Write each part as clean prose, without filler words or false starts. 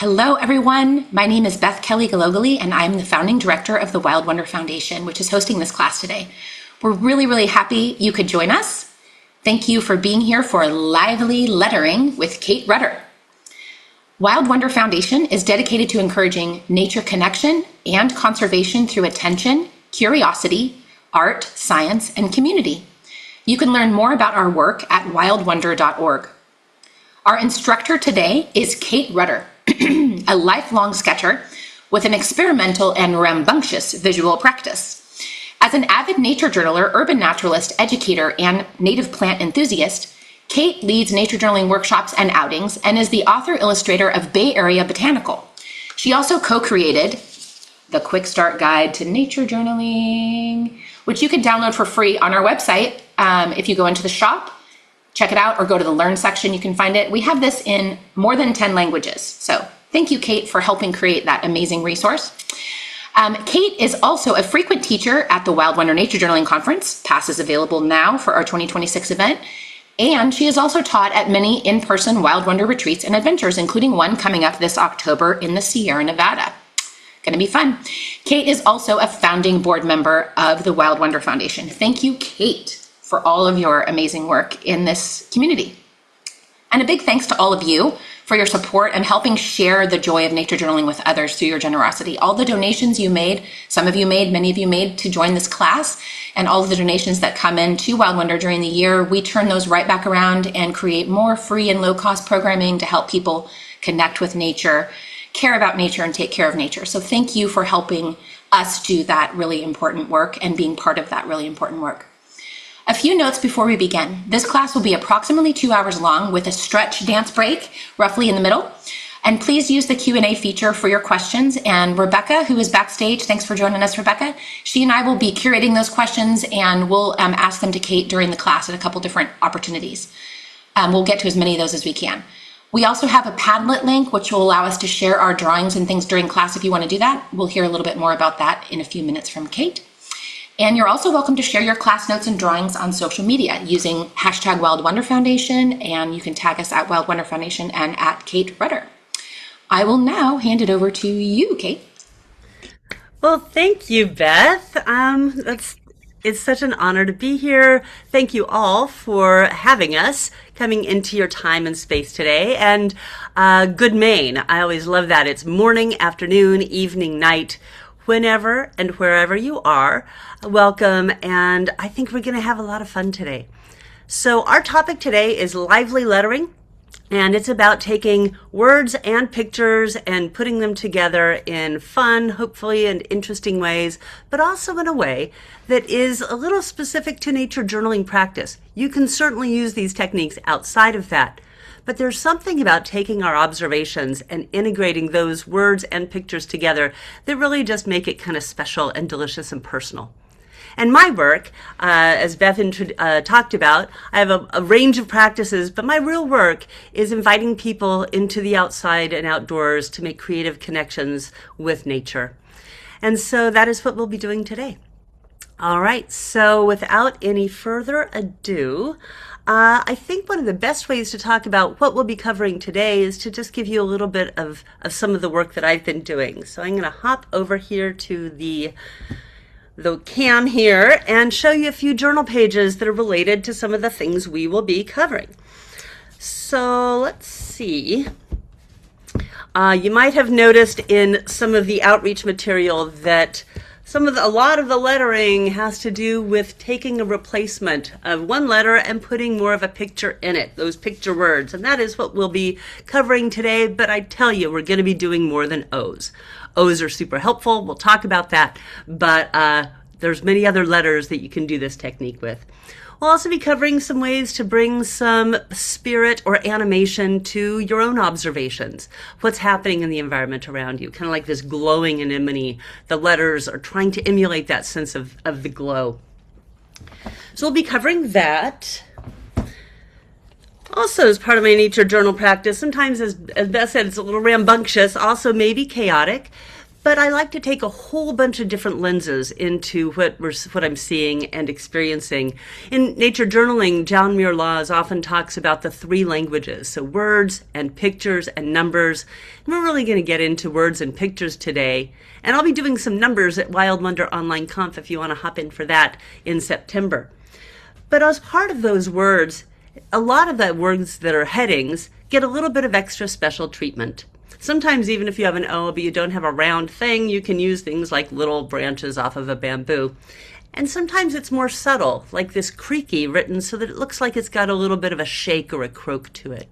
Hello, everyone. My name is Beth Kelly Galogally, and I'm the founding director of the Wild Wonder Foundation, which is hosting this class today. We're really happy you could join us. Thank you for being here for Lively Lettering with Kate Rutter. Wild Wonder Foundation is dedicated to encouraging nature connection and conservation through attention, curiosity, art, science, and community. You can learn more about our work at wildwonder.org. Our instructor today is Kate Rutter, a lifelong sketcher with an experimental and rambunctious visual practice. As an avid nature journaler, urban naturalist, educator, and native plant enthusiast, Kate leads nature journaling workshops and outings and is the author-illustrator of Bay Area Botanical. She also co-created the Quick Start Guide to Nature Journaling, which you can download for free on our website. If you go into the shop, check it out, or go to the Learn section, you can find it. We have this in more than 10 languages. So thank you, Kate, for helping create that amazing resource. Kate is also a frequent teacher at the Wild Wonder Nature Journaling Conference. Pass is available now for our 2026 event. And she has also taught at many in-person Wild Wonder retreats and adventures, including one coming up this October in the Sierra Nevada. Going to be fun. Kate is also a founding board member of the Wild Wonder Foundation. Thank you, Kate, for all of your amazing work in this community. And a big thanks to all of you for your support and helping share the joy of nature journaling with others through your generosity. All the donations you made, some of you made, many of you made to join this class, and all of the donations that come in to Wild Wonder during the year, we turn those right back around and create more free and low-cost programming to help people connect with nature, care about nature, and take care of nature. So thank you for helping us do that really important work and being part of that really important work. A few notes before we begin. This class will be approximately 2 hours long with a stretch dance break roughly in the middle. And please use the Q&A feature for your questions. And Rebecca, who is backstage, thanks for joining us, Rebecca. She and I will be curating those questions, and we'll ask them to Kate during the class at a couple different opportunities. We'll get to as many of those as we can. We also have a Padlet link, which will allow us to share our drawings and things during class if you want to do that. We'll hear a little bit more about that in a few minutes from Kate. And you're also welcome to share your class notes and drawings on social media using hashtag Wild Wonder Foundation, and you can tag us at Wild Wonder Foundation and at Kate Rutter. I will now hand it over to you, Kate. Well, thank you, Beth. It's such an honor to be here. Thank you all for having us, coming into your time and space today. And good Maine. I always love that. It's morning, afternoon, evening, night. Whenever and wherever you are, welcome, and I think we're going to have a lot of fun today. So our topic today is lively lettering, and it's about taking words and pictures and putting them together in fun, hopefully, and interesting ways, but also in a way that is a little specific to nature journaling practice. You can certainly use these techniques outside of that. But there's something about taking our observations and integrating those words and pictures together that really just make it kind of special and delicious and personal. And my work, as Beth talked about, I have a range of practices, but my real work is inviting people into the outside and outdoors to make creative connections with nature. And so that is what we'll be doing today. All right, so without any further ado, I think one of the best ways to talk about what we'll be covering today is to just give you a little bit of some of the work that I've been doing. So I'm going to hop over here to the cam here and show you a few journal pages that are related to some of the things we will be covering. So let's see. You might have noticed in some of the outreach material that a lot of the lettering has to do with taking a replacement of one letter and putting more of a picture in it, those picture words. And that is what we'll be covering today. But I tell you, we're going to be doing more than O's. O's are super helpful. We'll talk about that. But there's many other letters that you can do this technique with. We'll also be covering some ways to bring some spirit or animation to your own observations. What's happening in the environment around you, kind of like this glowing anemone. The letters are trying to emulate that sense of the glow. So we'll be covering that. Also, as part of my nature journal practice, sometimes, as Beth said, it's a little rambunctious, also maybe chaotic. But I like to take a whole bunch of different lenses into what I'm seeing and experiencing. In nature journaling, John Muir Laws often talks about the three languages, so words and pictures and numbers. And we're really going to get into words and pictures today. And I'll be doing some numbers at Wild Wonder Online Conf if you want to hop in for that in September. But as part of those words, a lot of the words that are headings get a little bit of extra special treatment. Sometimes even if you have an O but you don't have a round thing, you can use things like little branches off of a bamboo. And sometimes it's more subtle, like this creaky written so that it looks like it's got a little bit of a shake or a croak to it.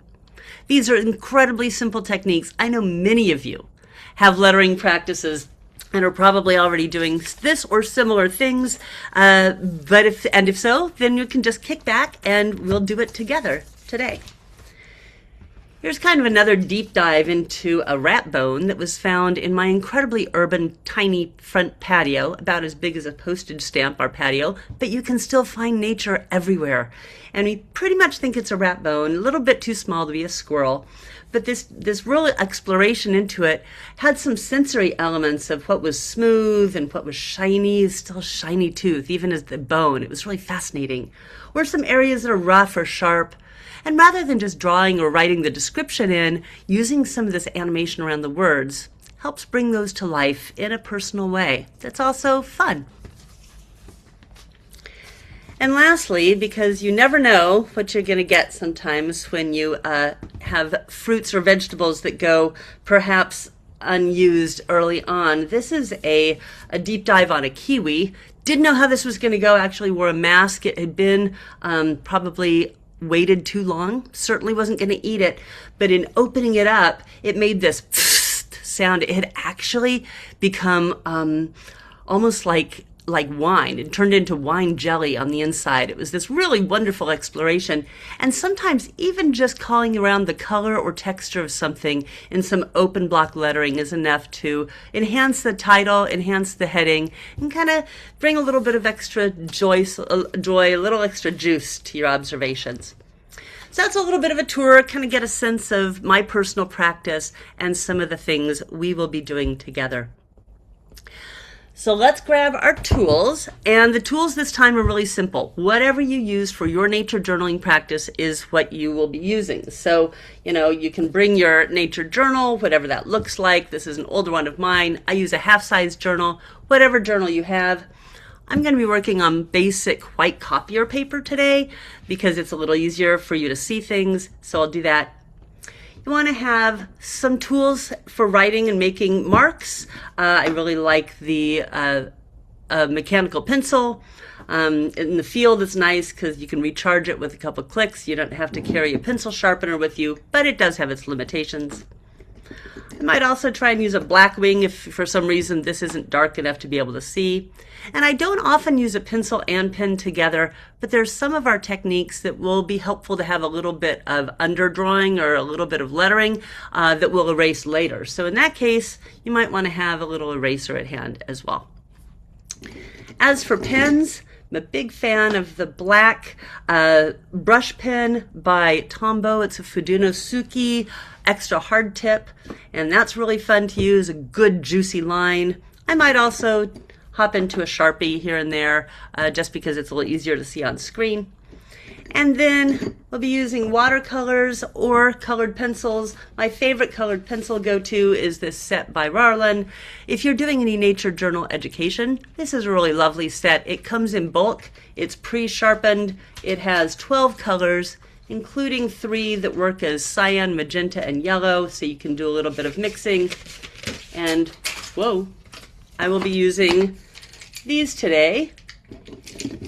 These are incredibly simple techniques. I know many of you have lettering practices and are probably already doing this or similar things. But if so, then you can just kick back and we'll do it together today. Here's kind of another deep dive into a rat bone that was found in my incredibly urban, tiny front patio, about as big as a postage stamp, our patio, but you can still find nature everywhere. And we pretty much think it's a rat bone, a little bit too small to be a squirrel. But this real exploration into it had some sensory elements of what was smooth and what was shiny, still shiny tooth, even as the bone. It was really fascinating. Or some areas that are rough or sharp. And rather than just drawing or writing the description in, using some of this animation around the words helps bring those to life in a personal way. That's also fun. And lastly, because you never know what you're going to get sometimes when you have fruits or vegetables that go perhaps unused early on, this is a deep dive on a kiwi. Didn't know how this was going to go. Actually wore a mask. It had been probably waited too long, certainly wasn't going to eat it, but in opening it up, it made this sound. It had actually become almost like wine. It turned into wine jelly on the inside. It was this really wonderful exploration. And sometimes even just calling around the color or texture of something in some open block lettering is enough to enhance the title, enhance the heading, and kind of bring a little bit of extra joy, a little extra juice to your observations. So that's a little bit of a tour, kind of get a sense of my personal practice and some of the things we will be doing together. So let's grab our tools, and the tools this time are really simple. Whatever you use for your nature journaling practice is what you will be using. So, you can bring your nature journal, whatever that looks like. This is an older one of mine. I use a half-size journal, whatever journal you have. I'm going to be working on basic white copier paper today because it's a little easier for you to see things, so I'll do that. You want to have some tools for writing and making marks. I really like the mechanical pencil. In the field, it's nice because you can recharge it with a couple clicks. You don't have to carry a pencil sharpener with you, but it does have its limitations. I might also try and use a black wing if for some reason this isn't dark enough to be able to see. And I don't often use a pencil and pen together, but there's some of our techniques that will be helpful to have a little bit of underdrawing or a little bit of lettering that we'll erase later. So in that case, you might want to have a little eraser at hand as well. As for pens, I'm a big fan of the black brush pen by Tombow. It's a Fudunosuke extra hard tip, and that's really fun to use, a good juicy line. I might also hop into a Sharpie here and there just because it's a little easier to see on screen. And then we'll be using watercolors or colored pencils. My favorite colored pencil go-to is this set by Rarlan. If you're doing any nature journal education, this is a really lovely set. It comes in bulk, it's pre-sharpened, it has 12 colors, including 3 that work as cyan, magenta, and yellow, so you can do a little bit of mixing. And, whoa, I will be using these today.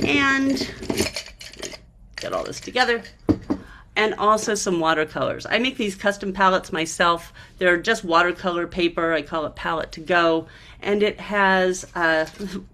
And get all this together. And also some watercolors. I make these custom palettes myself. They're just watercolor paper. I call it Palette to Go. And it has,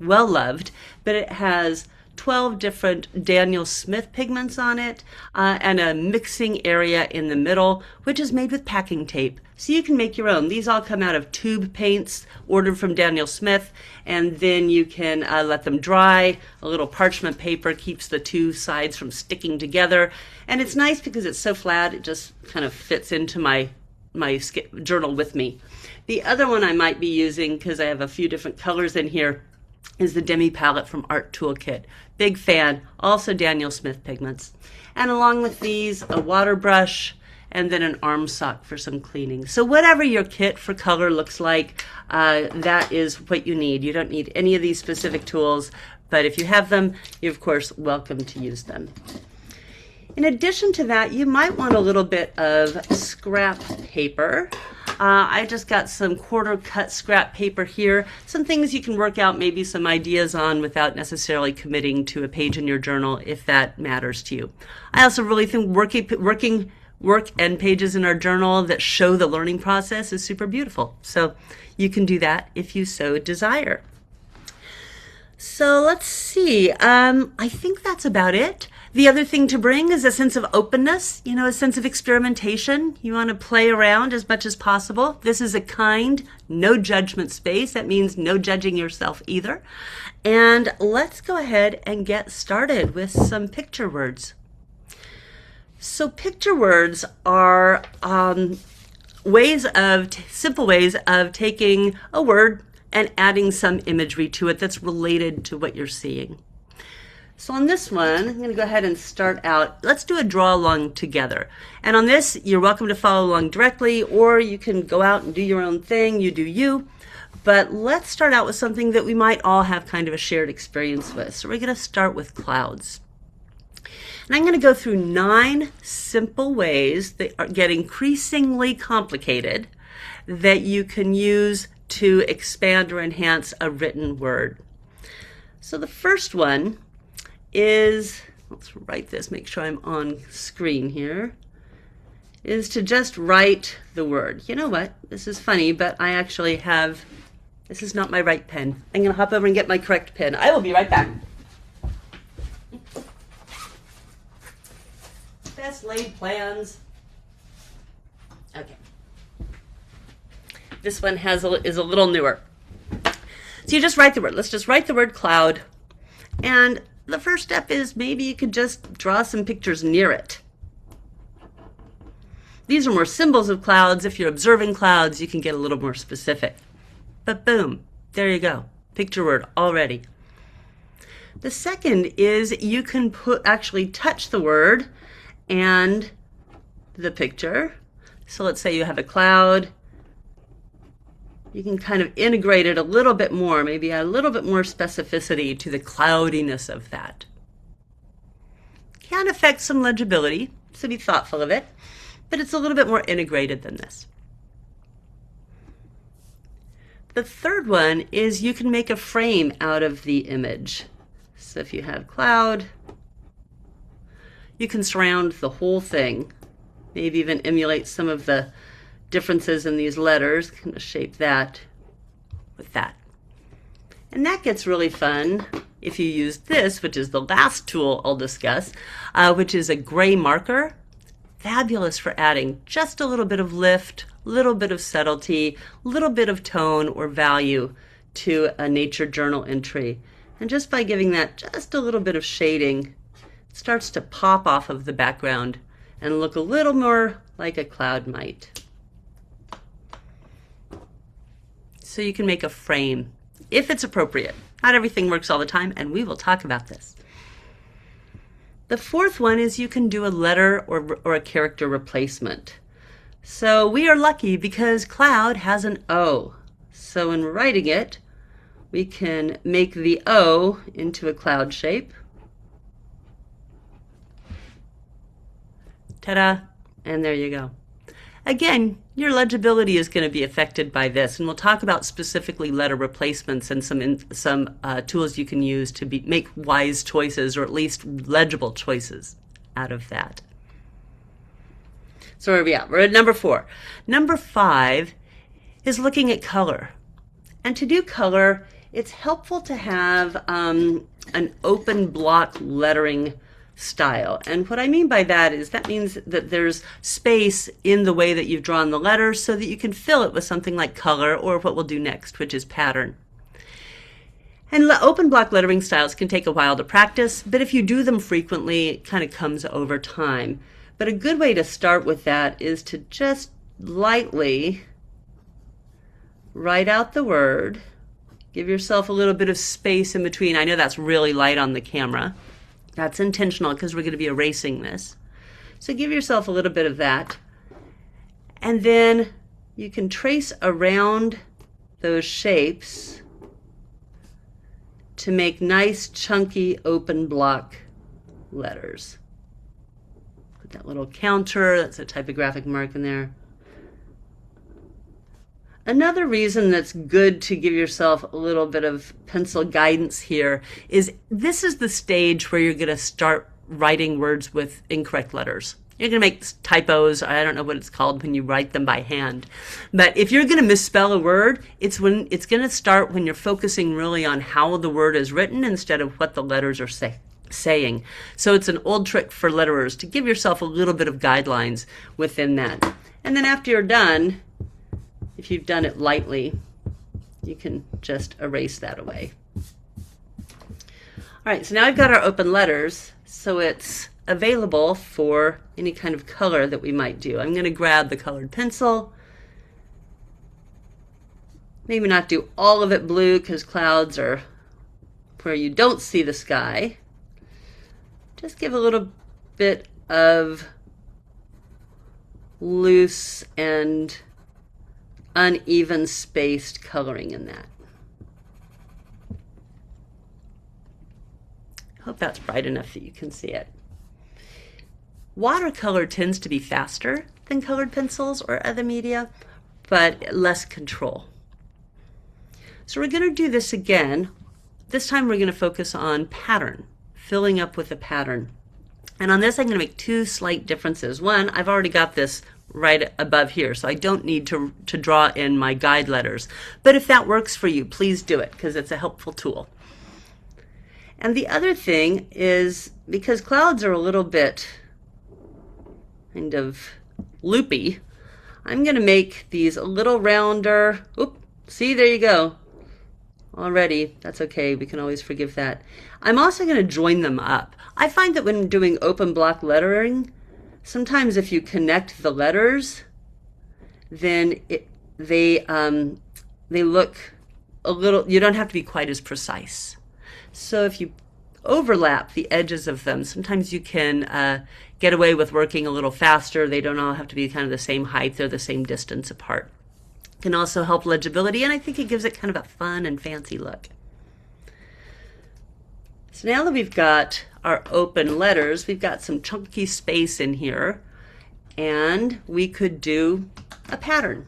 well loved, but it has 12 different Daniel Smith pigments on it and a mixing area in the middle, which is made with packing tape. So you can make your own. These all come out of tube paints ordered from Daniel Smith, and then you can let them dry. A little parchment paper keeps the two sides from sticking together. And it's nice because it's so flat, it just kind of fits into my journal with me. The other one I might be using, because I have a few different colors in here, is the Demi palette from Art Toolkit. Big fan. Also Daniel Smith pigments. And along with these, a water brush, and then an arm sock for some cleaning. So whatever your kit for color looks like, that is what you need. You don't need any of these specific tools, but if you have them, you're of course welcome to use them. In addition to that, you might want a little bit of scrap paper. I just got some quarter cut scrap paper here. Some things you can work out maybe some ideas on without necessarily committing to a page in your journal if that matters to you. I also really think working work and pages in our journal that show the learning process is super beautiful. So you can do that if you so desire. So let's see. I think that's about it. The other thing to bring is a sense of openness, a sense of experimentation. You want to play around as much as possible. This is a kind, no judgment space. That means no judging yourself either. And let's go ahead and get started with some picture words. So picture words are simple ways of taking a word and adding some imagery to it that's related to what you're seeing. So on this one, I'm going to go ahead and start out. Let's do a draw along together. And on this, you're welcome to follow along directly, or you can go out and do your own thing. You do you. But let's start out with something that we might all have kind of a shared experience with. So we're going to start with clouds. And I'm going to go through 9 simple ways that get increasingly complicated that you can use to expand or enhance a written word. So the first one is, let's write this, make sure I'm on screen here, is to just write the word. You know what? This is funny, but I actually have, this is not my right pen. I'm going to hop over and get my correct pen. I will be right back. Best laid plans. Okay. This one is a little newer. So you just write the word. Let's just write the word cloud. And the first step is maybe you could just draw some pictures near it. These are more symbols of clouds. If you're observing clouds, you can get a little more specific. But boom, there you go. Picture word already. The second is you can actually touch the word and the picture. So let's say you have a cloud. You can kind of integrate it a little bit more, maybe add a little bit more specificity to the cloudiness of that. Can affect some legibility, so be thoughtful of it, but it's a little bit more integrated than this. The third one is you can make a frame out of the image. So if you have cloud, you can surround the whole thing, maybe even emulate some of the differences in these letters, kind of shape that with that. And that gets really fun if you use this, which is the last tool I'll discuss, which is a gray marker. Fabulous for adding just a little bit of lift, a little bit of subtlety, a little bit of tone or value to a nature journal entry. And just by giving that just a little bit of shading, it starts to pop off of the background and look a little more like a cloud might. So you can make a frame if it's appropriate. Not everything works all the time, and we will talk about this. The fourth one is you can do a letter or a character replacement. So we are lucky because cloud has an O. So in writing it, we can make the O into a cloud shape. Ta-da! And there you go. Again, your legibility is going to be affected by this, and we'll talk about specifically letter replacements and some tools you can use to make wise choices, or at least legible choices out of that. So where are we at? We're at number 4. Number 5 is looking at color. And to do color, it's helpful to have an open block lettering style. And what I mean by that is that means that there's space in the way that you've drawn the letters so that you can fill it with something like color, or what we'll do next, which is pattern. And open block lettering styles can take a while to practice, but if you do them frequently, it kind of comes over time. But a good way to start with that is to just lightly write out the word. Give yourself a little bit of space in between. I know that's really light on the camera. That's intentional because we're going to be erasing this. So give yourself a little bit of that. And then you can trace around those shapes to make nice chunky open block letters. Put that little counter, that's a typographic mark in there. Another reason that's good to give yourself a little bit of pencil guidance here is this is the stage where you're going to start writing words with incorrect letters. You're going to make typos. I don't know what it's called when you write them by hand. But if you're going to misspell a word, it's going to start when you're focusing really on how the word is written instead of what the letters are saying. So it's an old trick for letterers to give yourself a little bit of guidelines within that. And then after you're done, if you've done it lightly, you can just erase that away. All right, so now I've got our open letters, so it's available for any kind of color that we might do. I'm going to grab the colored pencil. Maybe not do all of it blue because clouds are where you don't see the sky. Just give a little bit of loose and uneven spaced coloring in that. Hope that's bright enough that you can see it. Watercolor tends to be faster than colored pencils or other media, but less control. So we're going to do this again. This time we're going to focus on pattern, filling up with a pattern. And on this I'm going to make two slight differences. One, I've already got this right above here, so I don't need to draw in my guide letters. But if that works for you, please do it because it's a helpful tool. And the other thing is, because clouds are a little bit kind of loopy, I'm going to make these a little rounder. Oop, see, there you go. Already, that's okay, we can always forgive that. I'm also going to join them up. I find that when doing open block lettering, sometimes if you connect the letters, then they look a little, you don't have to be quite as precise. So if you overlap the edges of them, sometimes you can get away with working a little faster. They don't all have to be kind of the same height or the same distance apart. It can also help legibility, and I think it gives it kind of a fun and fancy look. So now that we've got our open letters, we've got some chunky space in here, and we could do a pattern.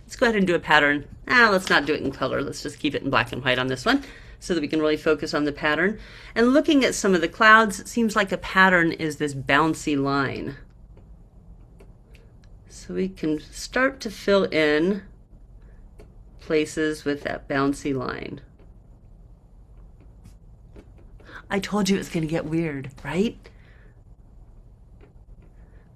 Let's go ahead and do a pattern. Let's not do it in color. Let's just keep it in black and white on this one so that we can really focus on the pattern. And looking at some of the clouds, it seems like a pattern is this bouncy line. So we can start to fill in places with that bouncy line. I told you it was going to get weird, right?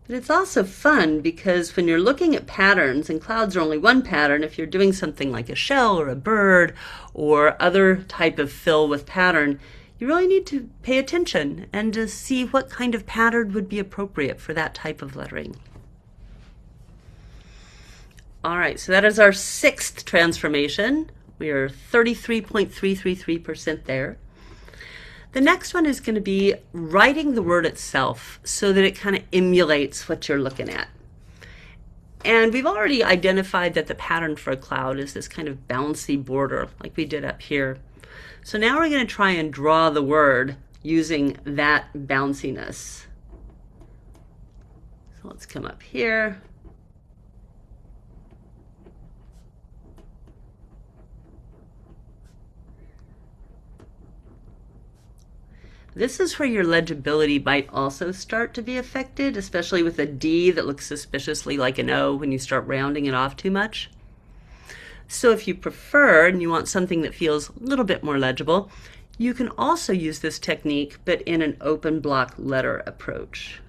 But it's also fun because when you're looking at patterns, and clouds are only one pattern, if you're doing something like a shell or a bird or other type of fill with pattern, you really need to pay attention and to see what kind of pattern would be appropriate for that type of lettering. All right, so that is our 6th transformation. We are 33.333% there. The next one is going to be writing the word itself so that it kind of emulates what you're looking at. And we've already identified that the pattern for a cloud is this kind of bouncy border like we did up here. So now we're going to try and draw the word using that bounciness. So let's come up here. This is where your legibility might also start to be affected, especially with a D that looks suspiciously like an O when you start rounding it off too much. So if you prefer and you want something that feels a little bit more legible, you can also use this technique, but in an open block letter approach.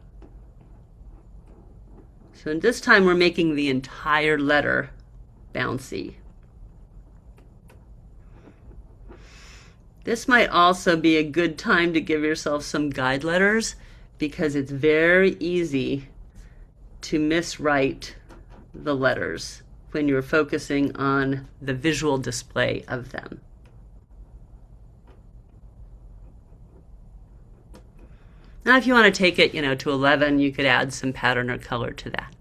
So this time we're making the entire letter bouncy. This might also be a good time to give yourself some guide letters because it's very easy to miswrite the letters when you're focusing on the visual display of them. Now, if you want to take it, to 11, you could add some pattern or color to that.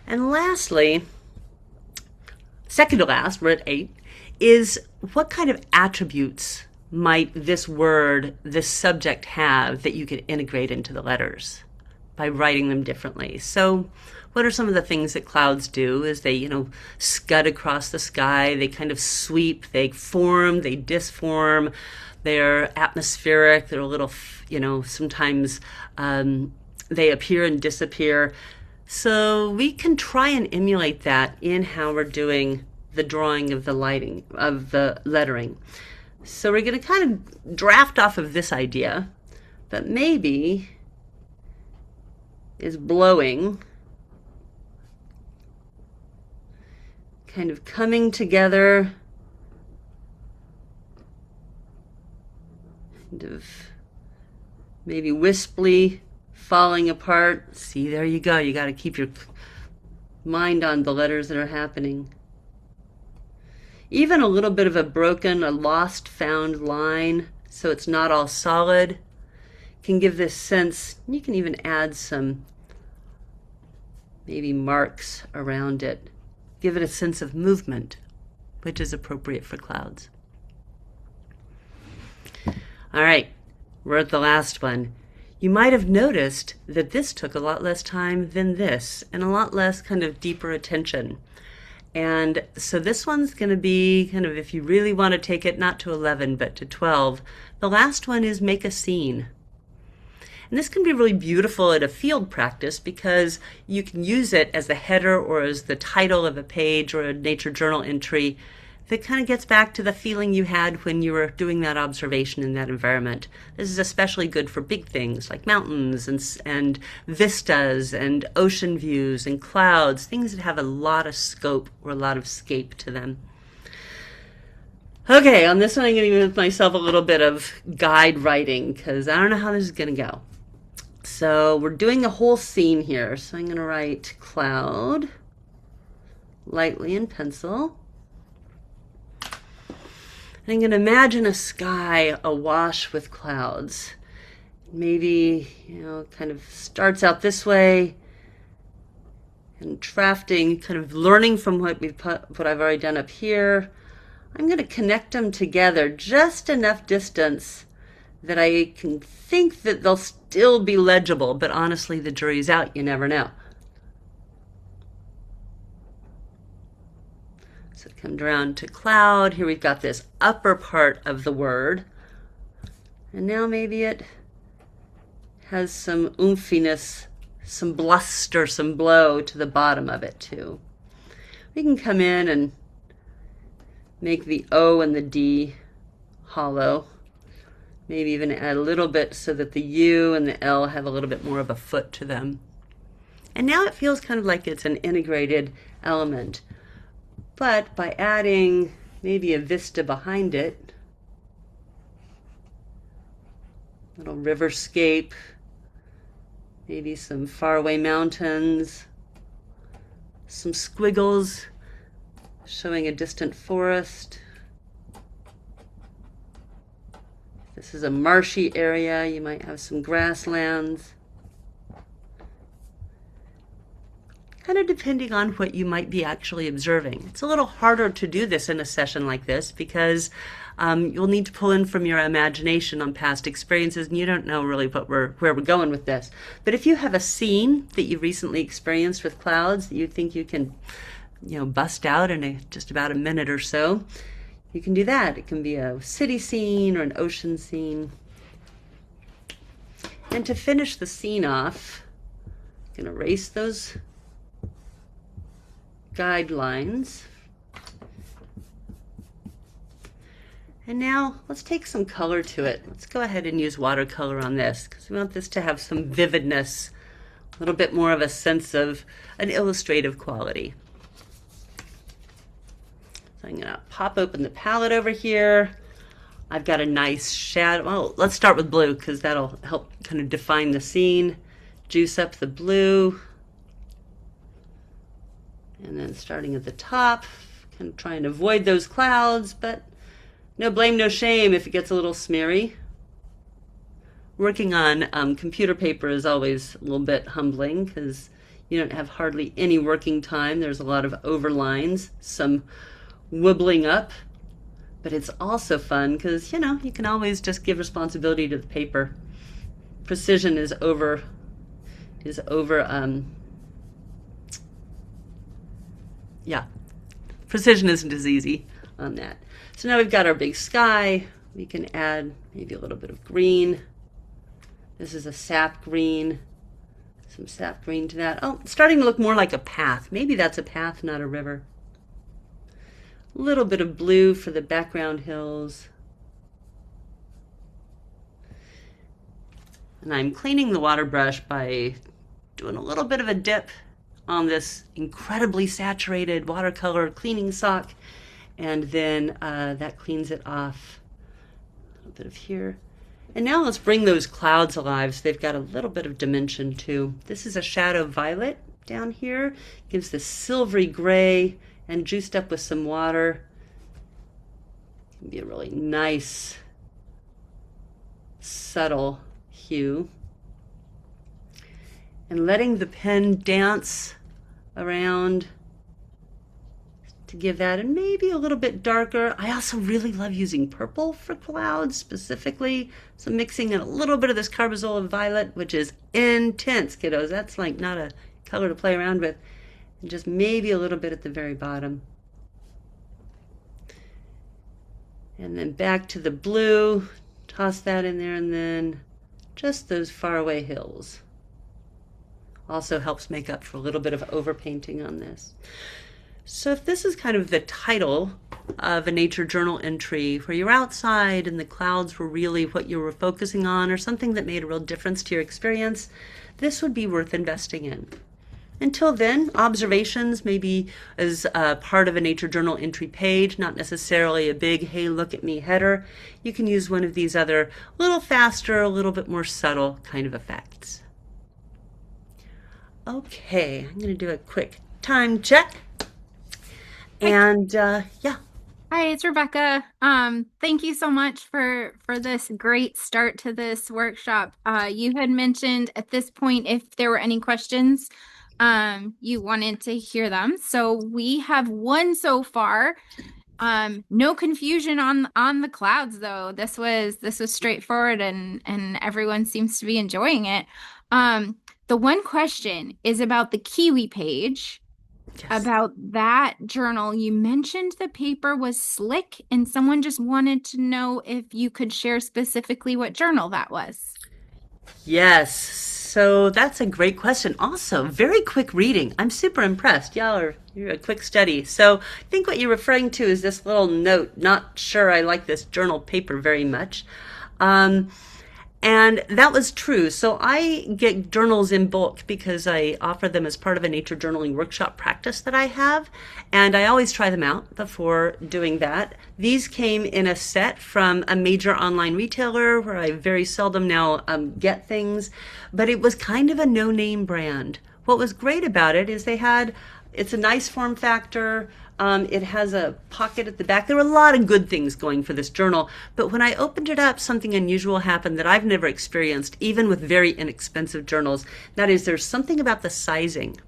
And lastly, second to last, we're at 8, is what kind of attributes might this word, this subject have that you could integrate into the letters by writing them differently? So what are some of the things that clouds do? Is they, scud across the sky, they kind of sweep, they form, they disform, they're atmospheric, they're a little, sometimes they appear and disappear. So we can try and emulate that in how we're doing the drawing of the lighting, of the lettering. So we're going to kind of draft off of this idea, but maybe is blowing, kind of coming together, kind of maybe wisply falling apart. See, there you go. You got to keep your mind on the letters that are happening. Even a little bit of a broken, a lost found line, so it's not all solid, can give this sense. You can even add some maybe marks around it. Give it a sense of movement, which is appropriate for clouds. All right, we're at the last one. You might have noticed that this took a lot less time than this, and a lot less kind of deeper attention. And so this one's going to be kind of, if you really want to take it not to 11 but to 12, the last one is make a scene. And this can be really beautiful at a field practice because you can use it as the header or as the title of a page or a nature journal entry that kind of gets back to the feeling you had when you were doing that observation in that environment. This is especially good for big things like mountains and vistas and ocean views and clouds, things that have a lot of scope or a lot of scape to them. Okay, on this one I'm going to give myself a little bit of guide writing because I don't know how this is going to go. So we're doing the whole scene here. So I'm going to write cloud lightly in pencil. I'm going to imagine a sky awash with clouds. Maybe, kind of starts out this way and drafting, kind of learning from what I've already done up here. I'm going to connect them together just enough distance that I can think that they'll still be legible, but honestly, the jury's out. You never know. So it comes around to cloud. Here we've got this upper part of the word. And now maybe it has some oomphiness, some bluster, some blow to the bottom of it too. We can come in and make the O and the D hollow. Maybe even add a little bit so that the U and the L have a little bit more of a foot to them. And now it feels kind of like it's an integrated element. But by adding maybe a vista behind it, little riverscape, maybe some faraway mountains, some squiggles showing a distant forest. If this is a marshy area, you might have some grasslands. Kind of depending on what you might be actually observing. It's a little harder to do this in a session like this because you'll need to pull in from your imagination on past experiences and you don't know really where we're going with this. But if you have a scene that you recently experienced with clouds that you think you can bust out in just about a minute or so, you can do that. It can be a city scene or an ocean scene. And to finish the scene off, you can erase those guidelines. And now let's take some color to it. Let's go ahead and use watercolor on this because we want this to have some vividness, a little bit more of a sense of an illustrative quality. So I'm going to pop open the palette over here. I've got a nice shadow. Well, let's start with blue because that'll help kind of define the scene. Juice up the blue. And then starting at the top, kind of trying to avoid those clouds, but no blame, no shame if it gets a little smeary. Working on computer paper is always a little bit humbling because you don't have hardly any working time. There's a lot of overlines, some wibbling up, but it's also fun because, you know, you can always just give responsibility to the paper. Precision is over, precision isn't as easy on that. So now we've got our big sky. We can add maybe a little bit of green. This is a sap green, some sap green to that. Oh, it's starting to look more like a path. Maybe that's a path, not a river. A little bit of blue for the background hills. And I'm cleaning the water brush by doing a little bit of a dip on this incredibly saturated watercolor cleaning sock, and then that cleans it off. A little bit of here. And now let's bring those clouds alive so they've got a little bit of dimension too. This is a shadow violet down here. Gives this silvery gray and juiced up with some water. It can be a really nice, subtle hue. And letting the pen dance around to give that, and maybe a little bit darker. I also really love using purple for clouds specifically, so mixing in a little bit of this carbazole violet, which is intense, kiddos. That's like not a color to play around with. And just maybe a little bit at the very bottom. And then back to the blue, toss that in there, and then just those faraway hills. Also helps make up for a little bit of overpainting on this. So if this is kind of the title of a nature journal entry where you're outside and the clouds were really what you were focusing on, or something that made a real difference to your experience, this would be worth investing in. Until then, observations maybe as part of a nature journal entry page, not necessarily a big, hey, look at me header. You can use one of these other, a little faster, a little bit more subtle kind of effects. Okay, I'm going to do a quick time check. And yeah. Hi, it's Rebecca. Thank you so much for this great start to this workshop. You had mentioned at this point if there were any questions, you wanted to hear them. So we have one so far. No confusion on the clouds though. This was straightforward and everyone seems to be enjoying it. The one question is about the Kiwi page. Yes. About that journal. You mentioned the paper was slick, and someone just wanted to know if you could share specifically what journal that was. Yes, so that's a great question. Also, very quick reading. I'm super impressed. You're a quick study. So I think what you're referring to is this little note, not sure I like this journal paper very much. And that was true. So I get journals in bulk because I offer them as part of a nature journaling workshop practice that I have. And I always try them out before doing that. These came in a set from a major online retailer where I very seldom now get things, but it was kind of a no-name brand. What was great about it is it's a nice form factor. It has a pocket at the back. There were a lot of good things going for this journal, but when I opened it up, something unusual happened that I've never experienced, even with very inexpensive journals. That is, there's something about the sizing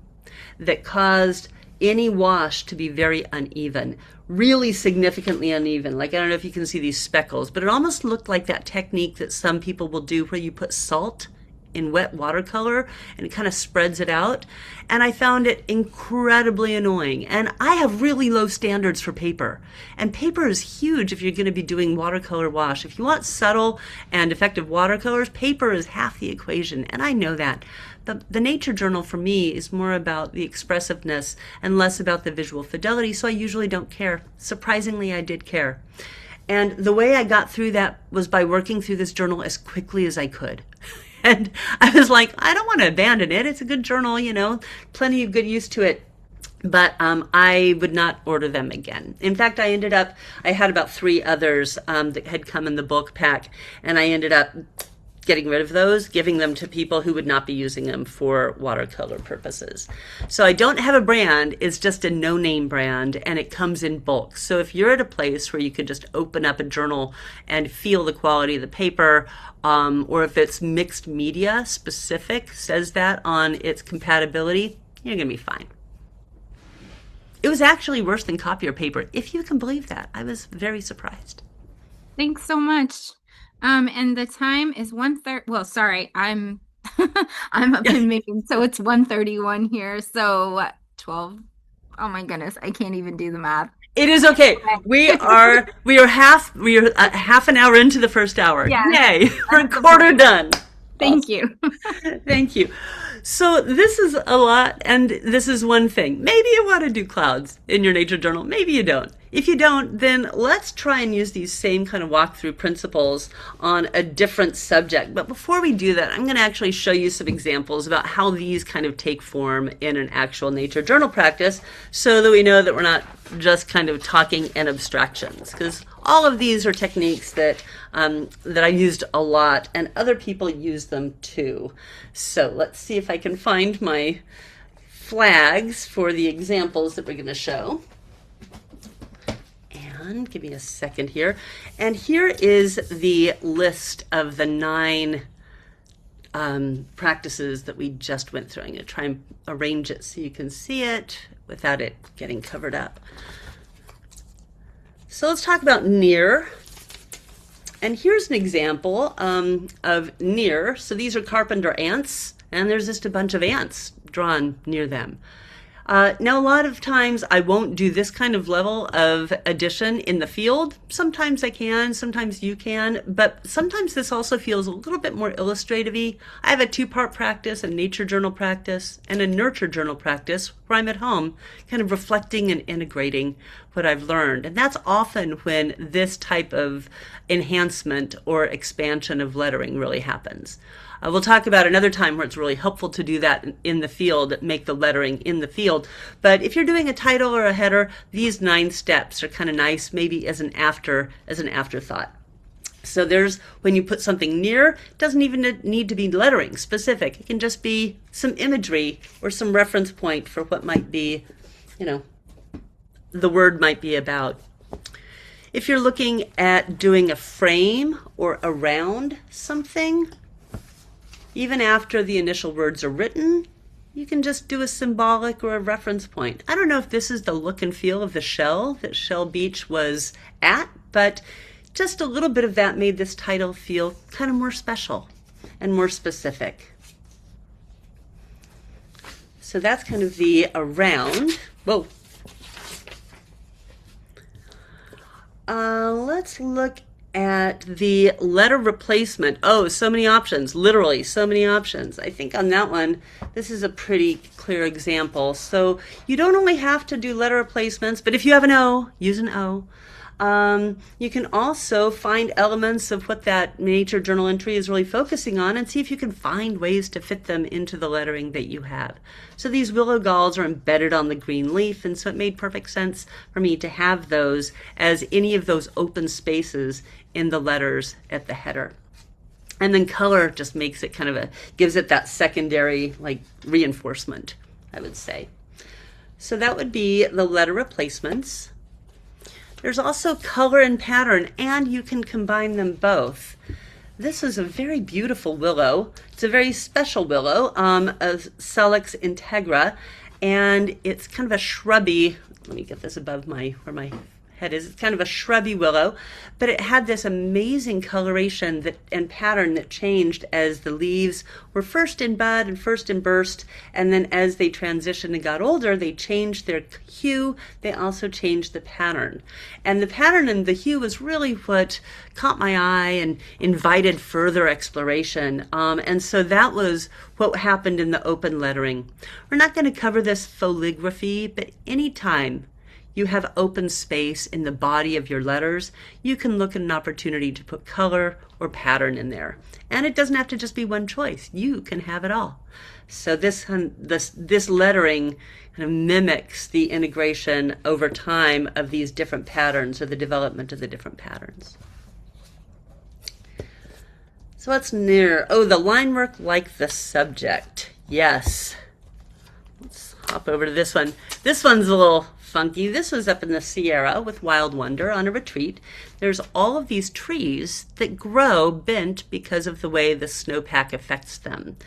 that caused any wash to be very uneven, really significantly uneven. Like, I don't know if you can see these speckles, but it almost looked like that technique that some people will do where you put salt in wet watercolor and it kind of spreads it out. And I found it incredibly annoying. And I have really low standards for paper. And paper is huge if you're going to be doing watercolor wash. If you want subtle and effective watercolors, paper is half the equation. And I know that. But the nature journal for me is more about the expressiveness and less about the visual fidelity. So I usually don't care. Surprisingly, I did care. And the way I got through that was by working through this journal as quickly as I could. And I was like, I don't want to abandon it. It's a good journal, plenty of good use to it. But I would not order them again. In fact, I had about 3 others that had come in the bulk pack, and I ended up getting rid of those, giving them to people who would not be using them for watercolor purposes. So I don't have a brand, it's just a no-name brand, and it comes in bulk. So if you're at a place where you could just open up a journal and feel the quality of the paper, or if it's mixed media specific, says that on its compatibility, you're gonna be fine. It was actually worse than copier paper, if you can believe that. I was very surprised. Thanks so much. And the time is 1:30. Well, sorry, I'm I'm up in Maine, so it's 1:31 here. So 12. Oh my goodness, I can't even do the math. It is okay. We are half an hour into the first hour. Yeah. Yay! We're a quarter done. Thank you. Thank you. So this is a lot, and this is one thing. Maybe you want to do clouds in your nature journal. Maybe you don't. If you don't, then let's try and use these same kind of walkthrough principles on a different subject. But before we do that, I'm going to actually show you some examples about how these kind of take form in an actual nature journal practice, so that we know that we're not just kind of talking in abstractions, because all of these are techniques that I used a lot, and other people use them too. So let's see if I can find my flags for the examples that we're going to show. And give me a second here. And here is the list of the 9 practices that we just went through. I'm going to try and arrange it so you can see it without it getting covered up. So let's talk about near. And here's an example of near. So these are carpenter ants, and there's just a bunch of ants drawn near them. Now, a lot of times I won't do this kind of level of addition in the field. Sometimes I can, sometimes you can, but sometimes this also feels a little bit more illustrative-y. I have a 2-part practice, a nature journal practice, and a nurture journal practice where I'm at home kind of reflecting and integrating what I've learned. And that's often when this type of enhancement or expansion of lettering really happens. We'll talk about another time where it's really helpful to do that in the field, make the lettering in the field. But if you're doing a title or a header, these 9 steps are kind of nice, maybe as an afterthought. So there's when you put something near, it doesn't even need to be lettering specific. It can just be some imagery or some reference point for what might be, the word might be about. If you're looking at doing a frame or around something, even after the initial words are written, you can just do a symbolic or a reference point. I don't know if this is the look and feel of the shell that Shell Beach was at, but just a little bit of that made this title feel kind of more special and more specific. So that's kind of the around. Whoa. Let's look at the letter replacement. Oh, so many options, literally so many options. I think on that one, this is a pretty clear example. So you don't only have to do letter replacements, but if you have an O, use an O. You can also find elements of what that nature journal entry is really focusing on and see if you can find ways to fit them into the lettering that you have. So these willow galls are embedded on the green leaf, and so it made perfect sense for me to have those as any of those open spaces in the letters at the header. And then color just makes it gives it that secondary reinforcement, I would say. So that would be the letter replacements. There's also color and pattern, and you can combine them both. This is a very beautiful willow. It's a very special willow, a Salix integra, and it's kind of a shrubby, let me get this above where my head is. It's kind of a shrubby willow, but it had this amazing coloration and pattern that changed as the leaves were first in bud and first in burst, and then as they transitioned and got older, they changed their hue. They also changed the pattern. And the pattern and the hue was really what caught my eye and invited further exploration. And so that was what happened in the open lettering. We're not going to cover this foligraphy, but anytime you have open space in the body of your letters, you can look at an opportunity to put color or pattern in there. And it doesn't have to just be one choice. You can have it all. So this lettering kind of mimics the integration over time of these different patterns or the development of the different patterns. So what's near? Oh, the line work like the subject. Yes. Let's hop over to this one. This one's a little funky. This was up in the Sierra with Wild Wonder on a retreat. There's all of these trees that grow bent because of the way the snowpack affects them.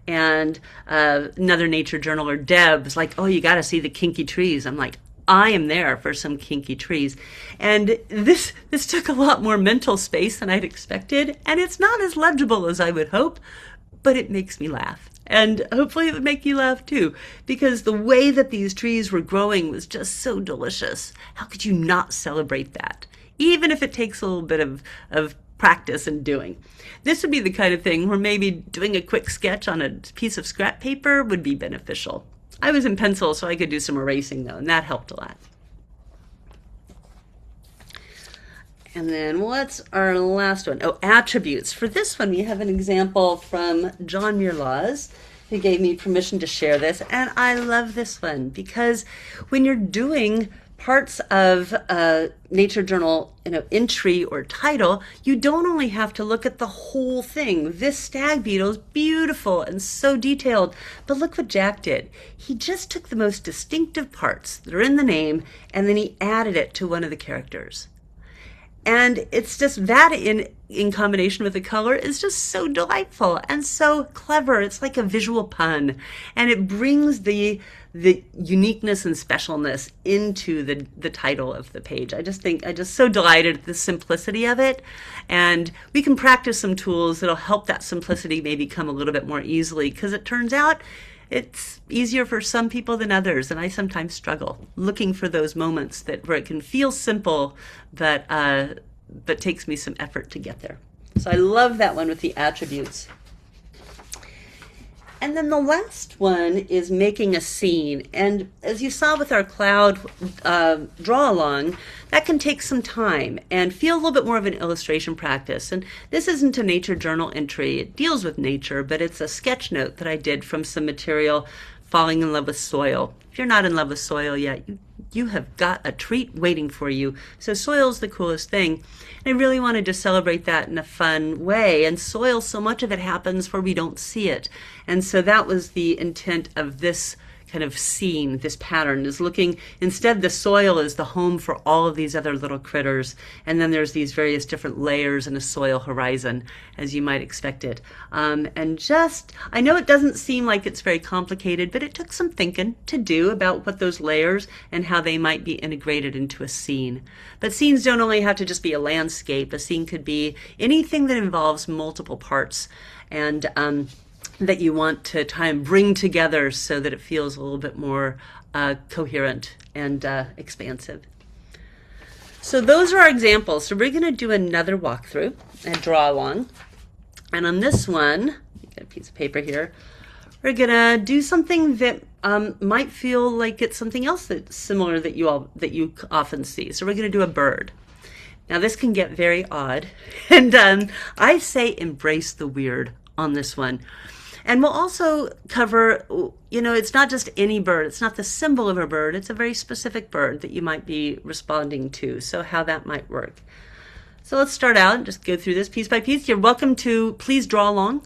And another nature journaler, Deb, was like, oh, you got to see the kinky trees. I'm like, I am there for some kinky trees. And this took a lot more mental space than I'd expected. And it's not as legible as I would hope, but it makes me laugh. And hopefully it would make you laugh too, because the way that these trees were growing was just so delicious. How could you not celebrate that? Even if it takes a little bit of practice and doing. This would be the kind of thing where maybe doing a quick sketch on a piece of scrap paper would be beneficial. I was in pencil, so I could do some erasing though, and that helped a lot. And then what's our last one? Oh, attributes. For this one, we have an example from John Muir-Laws, who gave me permission to share this. And I love this one because when you're doing parts of a nature journal, entry or title, you don't only have to look at the whole thing. This stag beetle is beautiful and so detailed, but look what Jack did. He just took the most distinctive parts that are in the name, and then he added it to one of the characters. And it's just that in combination with the color is just so delightful and so clever. It's like a visual pun, and it brings the uniqueness and specialness into the title of the page. I just so delighted at the simplicity of it, and we can practice some tools that'll help that simplicity maybe come a little bit more easily, because it turns out it's easier for some people than others, and I sometimes struggle looking for those moments where it can feel simple, but takes me some effort to get there. So I love that one with the attributes. And then the last one is making a scene. And as you saw with our cloud draw along, that can take some time and feel a little bit more of an illustration practice. And this isn't a nature journal entry. It deals with nature, but it's a sketch note that I did from some material, Falling in Love with Soil. If you're not in love with soil yet, you have got a treat waiting for you. So soil's the coolest thing. And I really wanted to celebrate that in a fun way. And soil, so much of it happens where we don't see it. And so that was the intent of this kind of scene, this pattern, is looking, instead the soil is the home for all of these other little critters, and then there's these various different layers in a soil horizon, as you might expect it. And just, I know it doesn't seem like it's very complicated, but it took some thinking to do about what those layers and how they might be integrated into a scene. But scenes don't only have to just be a landscape. A scene could be anything that involves multiple parts, and that you want to try and bring together so that it feels a little bit more coherent and expansive. So those are our examples. So we're going to do another walkthrough and draw along. And on this one, get a piece of paper here, we're going to do something that might feel like it's something else that's similar that you often see. So we're going to do a bird. Now this can get very odd, and I say embrace the weird on this one. And we'll also cover, it's not just any bird. It's not the symbol of a bird. It's a very specific bird that you might be responding to, so how that might work. So let's start out and just go through this piece by piece. You're welcome to please draw along.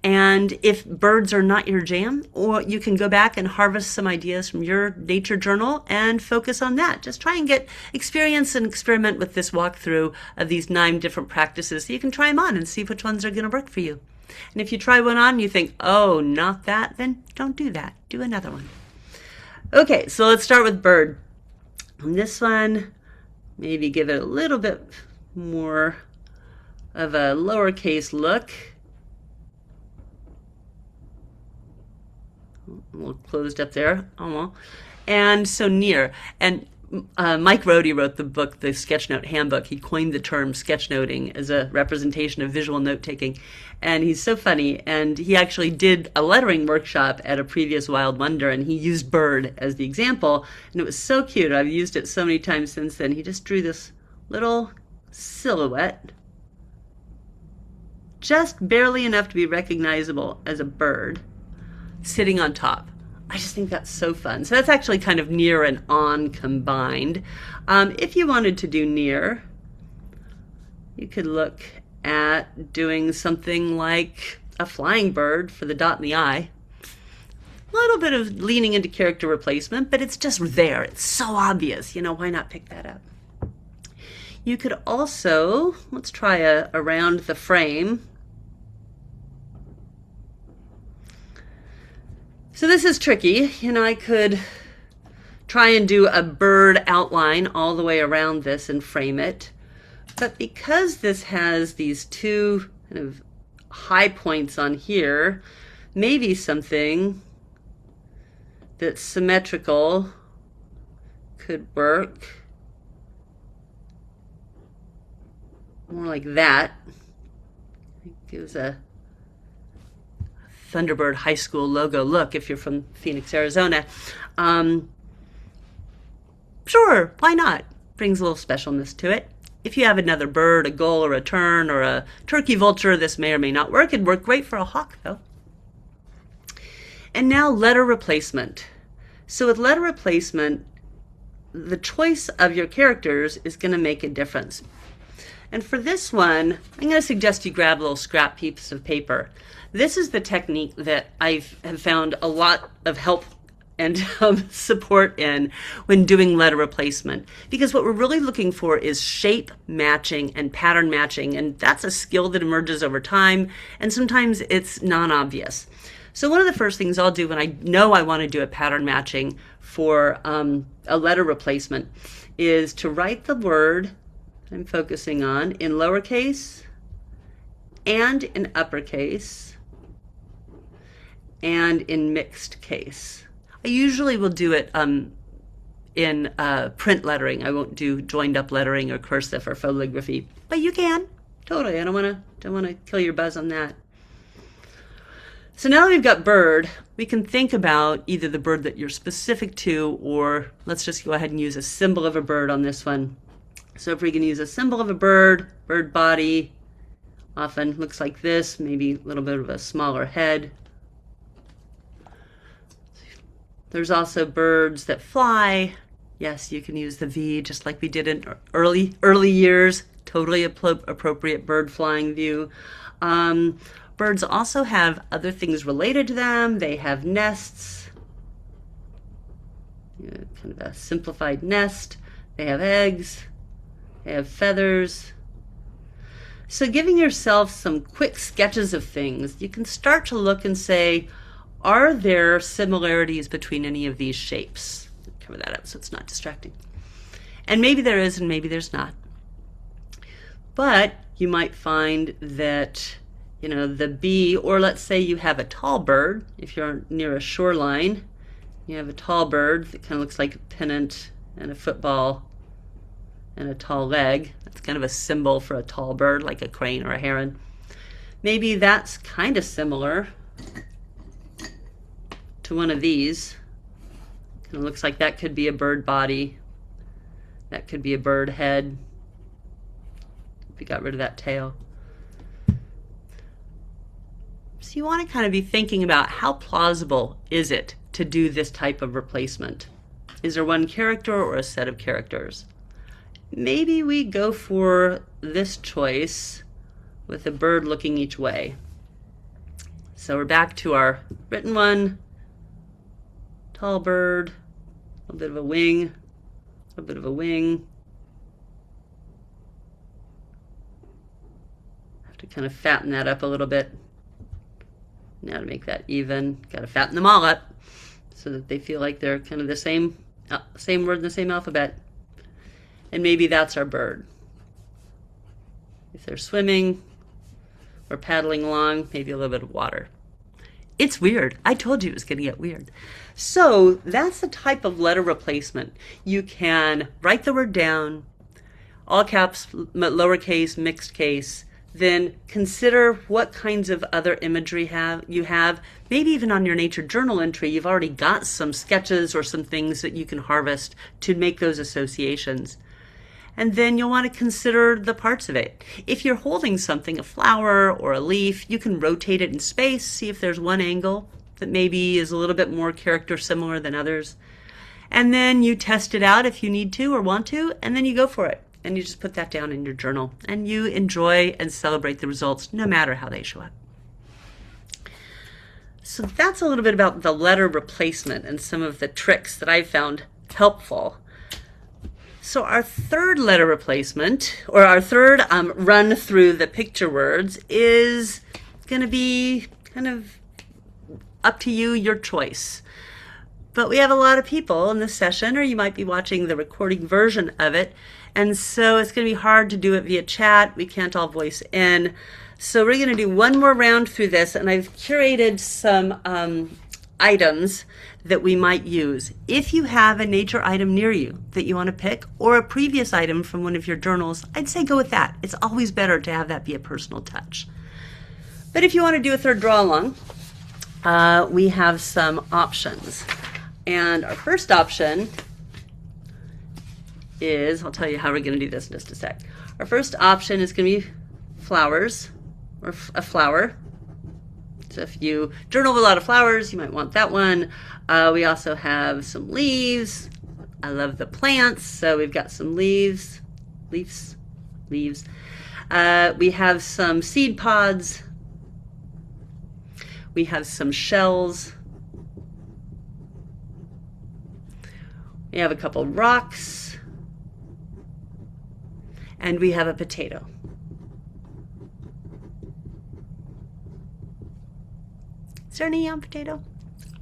And if birds are not your jam, or you can go back and harvest some ideas from your nature journal and focus on that. Just try and get experience and experiment with this walkthrough of these 9 different practices so you can try them on and see which ones are going to work for you. And if you try one on and you think, oh, not that, then don't do that. Do another one. Okay, so let's start with bird. On this one, maybe give it a little bit more of a lowercase look. A little closed up there, almost. And so near. And Mike Rohde wrote the book, the Sketchnote Handbook. He coined the term sketchnoting as a representation of visual note-taking. And he's so funny. And he actually did a lettering workshop at a previous Wild Wonder, and he used bird as the example. And it was so cute. I've used it so many times since then. He just drew this little silhouette, just barely enough to be recognizable as a bird, sitting on top. I just think that's so fun. So that's actually kind of near and on combined. If you wanted to do near, you could look at doing something like a flying bird for the dot in the eye. A little bit of leaning into character replacement, but it's just there. It's so obvious. Why not pick that up? You could also, let's try a around the frame. So this is tricky. I could try and do a bird outline all the way around this and frame it. But because this has these two kind of high points on here, maybe something that's symmetrical could work. More like that. It gives a Thunderbird High School logo look if you're from Phoenix, Arizona. Sure, why not? Brings a little specialness to it. If you have another bird, a gull or a tern or a turkey vulture, this may or may not work. It'd work great for a hawk though. And now letter replacement. So with letter replacement, the choice of your characters is going to make a difference. And for this one, I'm going to suggest you grab a little scrap piece of paper. This is the technique that I have found a lot of help and support in when doing letter replacement. Because what we're really looking for is shape matching and pattern matching. And that's a skill that emerges over time. And sometimes it's non-obvious. So one of the first things I'll do when I know I want to do a pattern matching for a letter replacement is to write the word I'm focusing on in lowercase and in uppercase and in mixed case. I usually will do it in print lettering. I won't do joined up lettering or cursive or foligraphy, but you can. Totally. I don't want to kill your buzz on that. So now that we've got bird, we can think about either the bird that you're specific to, or let's just go ahead and use a symbol of a bird on this one. So if we can use a symbol of a bird body, often looks like this, maybe a little bit of a smaller head. There's also birds that fly. Yes, you can use the V just like we did in early years. Totally appropriate bird flying view. Birds also have other things related to them. They have nests, kind of a simplified nest. They have eggs. They have feathers. So giving yourself some quick sketches of things, you can start to look and say, are there similarities between any of these shapes? Cover that up so it's not distracting. And maybe there is and maybe there's not. But you might find that the bee, or let's say you have a tall bird, if you're near a shoreline, you have a tall bird that kind of looks like a pennant and a football and a tall leg. That's kind of a symbol for a tall bird, like a crane or a heron. Maybe that's kind of similar to one of these. Kind of looks like that could be a bird body. That could be a bird head. If you got rid of that tail. So you want to kind of be thinking about how plausible is it to do this type of replacement? Is there one character or a set of characters? Maybe we go for this choice with a bird looking each way. So we're back to our written one. Tall bird, a little bit of a wing, a little bit of a wing. Have to kind of fatten that up a little bit. Now to make that even, got to fatten them all up so that they feel like they're kind of the same word in the same alphabet. And maybe that's our bird. If they're swimming or paddling along, maybe a little bit of water. It's weird. I told you it was going to get weird. So that's the type of letter replacement. You can write the word down, all caps, lowercase, mixed case, then consider what kinds of other imagery you have. Maybe even on your nature journal entry, you've already got some sketches or some things that you can harvest to make those associations. And then you'll want to consider the parts of it. If you're holding something, a flower or a leaf, you can rotate it in space, see if there's one angle that maybe is a little bit more character similar than others. And then you test it out if you need to or want to, and then you go for it. And you just put that down in your journal, and you enjoy and celebrate the results no matter how they show up. So that's a little bit about the letter replacement and some of the tricks that I found helpful. So our third letter replacement, or our third run through the picture words, is going to be kind of up to you, your choice. But we have a lot of people in this session, or you might be watching the recording version of it, and so it's going to be hard to do it via chat. We can't all voice in. So we're going to do one more round through this, and I've curated some items that we might use. If you have a nature item near you that you want to pick, or a previous item from one of your journals, I'd say go with that. It's always better to have that be a personal touch. But if you want to do a third draw along, we have some options. And our first option is, I'll tell you how we're going to do this in just a sec. Our first option is going to be flowers, or a flower. So if you journal with a lot of flowers, you might want that one. We also have some leaves. I love the plants, so we've got some leaves. We have some seed pods. We have some shells. We have a couple rocks. And we have a potato. Is there any on potato?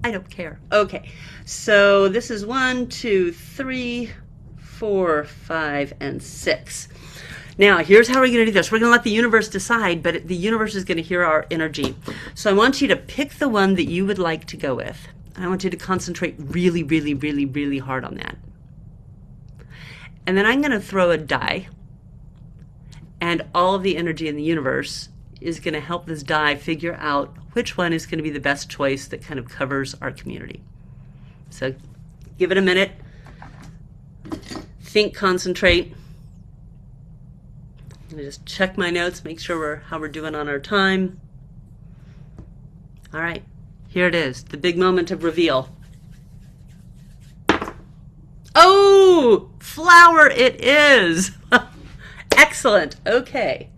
I don't care. Okay, so this is 1, 2, 3, 4, 5, and 6. Now, here's how we're going to do this. We're going to let the universe decide, but the universe is going to hear our energy. So I want you to pick the one that you would like to go with. And I want you to concentrate really, really, really, really hard on that. And then I'm going to throw a die, and all of the energy in the universe is going to help this die figure out which one is going to be the best choice that kind of covers our community. So give it a minute. Think, concentrate. I'm going to just check my notes, make sure how we're doing on our time. All right, here it is, the big moment of reveal. Oh, flower it is. Excellent. Okay.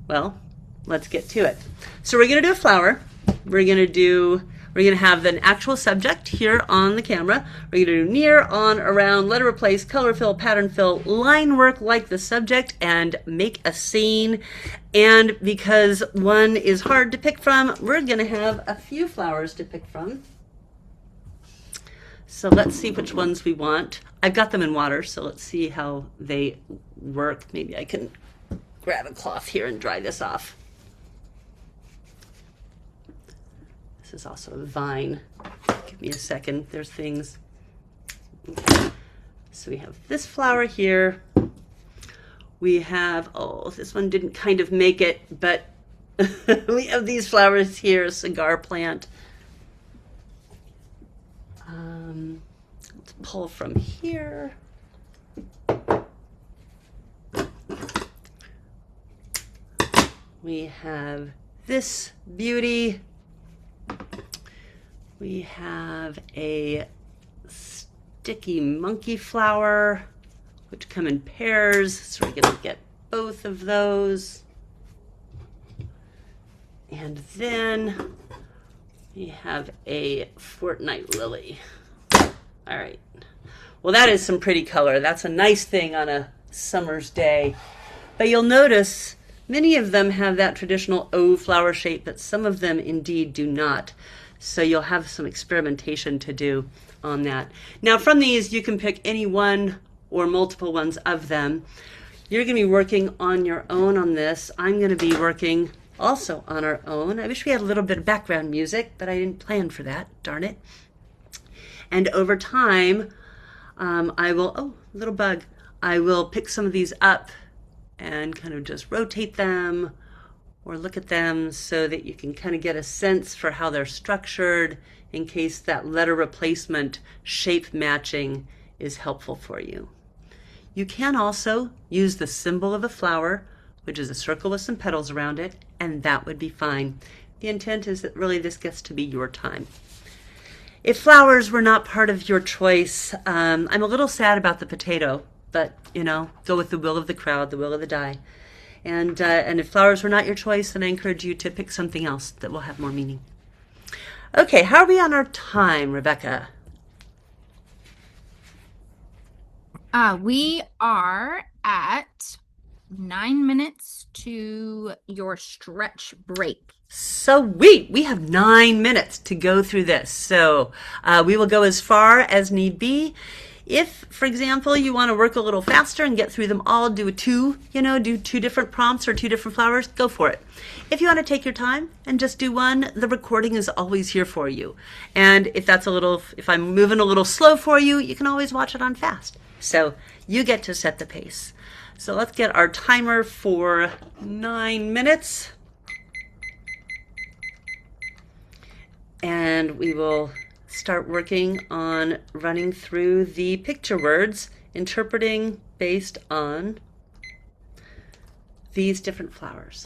Well, let's get to it. So we're going to do a flower. We're going to have an actual subject here on the camera. We're going to do near, on, around, letter replace, color fill, pattern fill, line work like the subject, and make a scene. And because one is hard to pick from, we're going to have a few flowers to pick from. So let's see which ones we want. I've got them in water, so let's see how they work. Maybe I can grab a cloth here and dry this off. This is also a vine. Give me a second. There's things. Okay. So we have this flower here. We have, oh, this one didn't kind of make it, but we have these flowers here, cigar plant. Let's pull from here. We have this beauty. We have a sticky monkey flower, which come in pairs, so we're going to get both of those. And then we have a fortnight lily. All right. Well, that is some pretty color. That's a nice thing on a summer's day. But you'll notice many of them have that traditional O flower shape, but some of them indeed do not. So you'll have some experimentation to do on that. Now from these, you can pick any one or multiple ones of them. You're going to be working on your own on this. I'm going to be working also on our own. I wish we had a little bit of background music, but I didn't plan for that, darn it. And over time, I will, oh, little bug, I will pick some of these up and kind of just rotate them or look at them so that you can kind of get a sense for how they're structured in case that letter replacement shape matching is helpful for you. You can also use the symbol of a flower, which is a circle with some petals around it, and that would be fine. The intent is that really this gets to be your time. If flowers were not part of your choice, I'm a little sad about the potato but you know, go with the will of the crowd, the will of the die. And if flowers were not your choice, then I encourage you to pick something else that will have more meaning. Okay, how are we on our time, Rebecca? We are at 9 minutes to your stretch break. So we have 9 minutes to go through this. So we will go as far as need be. If, for example, you want to work a little faster and get through them all, do two different prompts or 2 different flowers, go for it. If you want to take your time and just do one, the recording is always here for you. And if I'm moving a little slow for you, you can always watch it on fast. So you get to set the pace. So let's get our timer for 9 minutes. And we will start working on running through the picture words, interpreting based on these different flowers.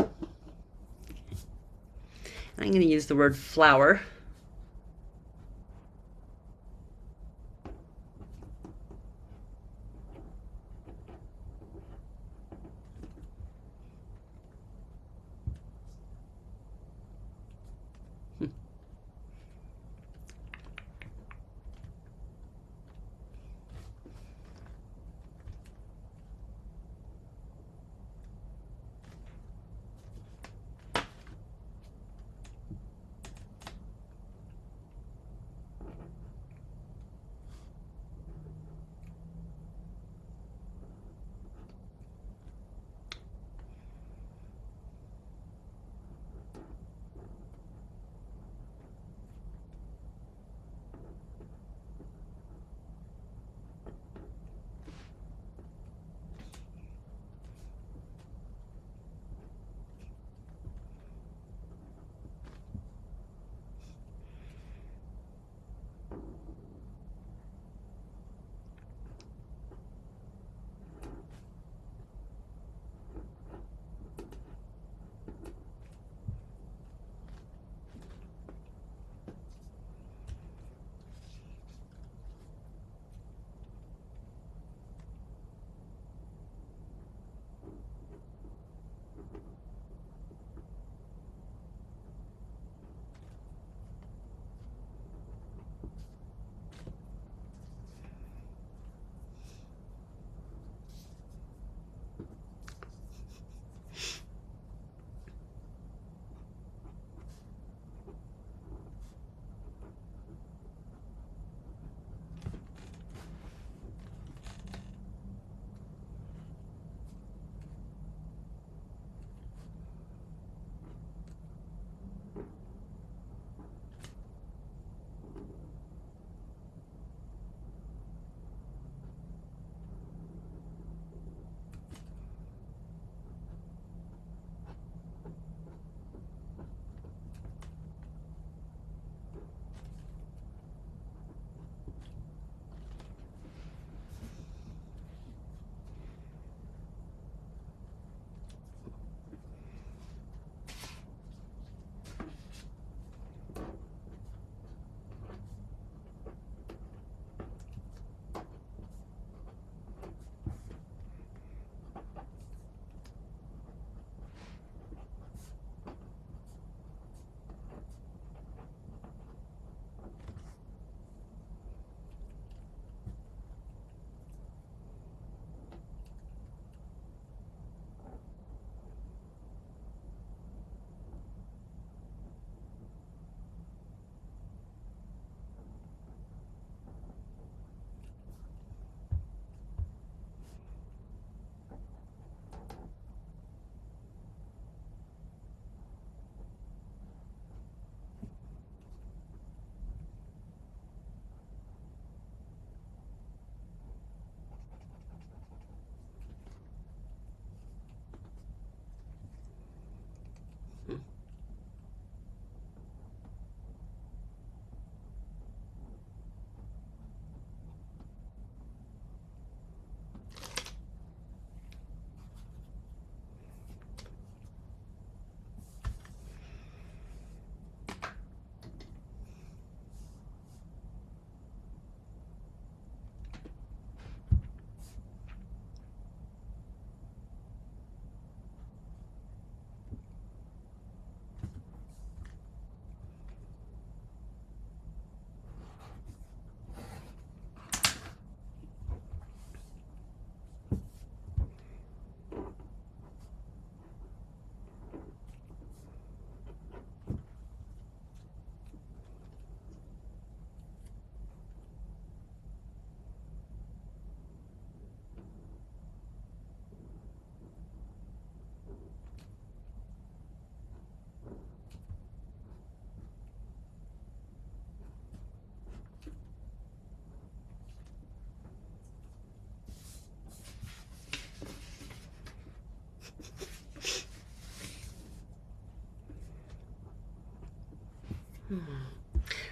I'm going to use the word flower.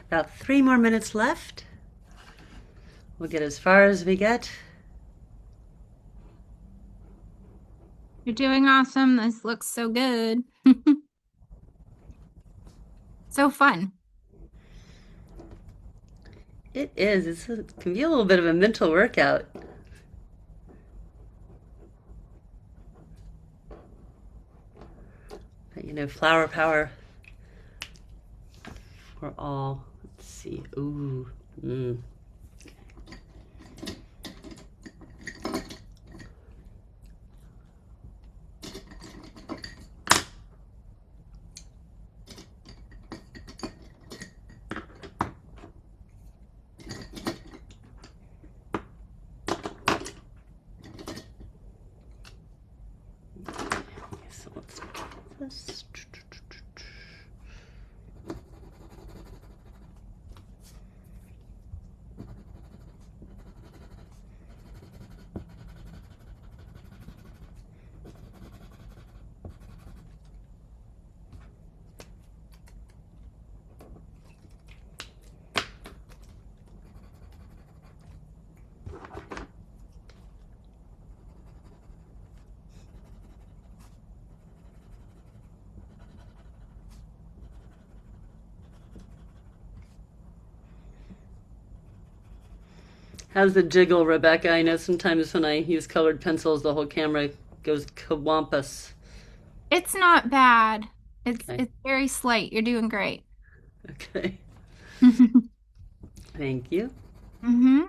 About 3 more minutes left. We'll get as far as we get. You're doing awesome. This looks so good. So fun. It is. It can be a little bit of a mental workout. But you know, flower power for all. Let's see. Ooh. So let's do this. How's the jiggle, Rebecca? I know sometimes when I use colored pencils, the whole camera goes kawampus. It's not bad. Okay. It's very slight. You're doing great. Okay. Thank you. Mm-hmm.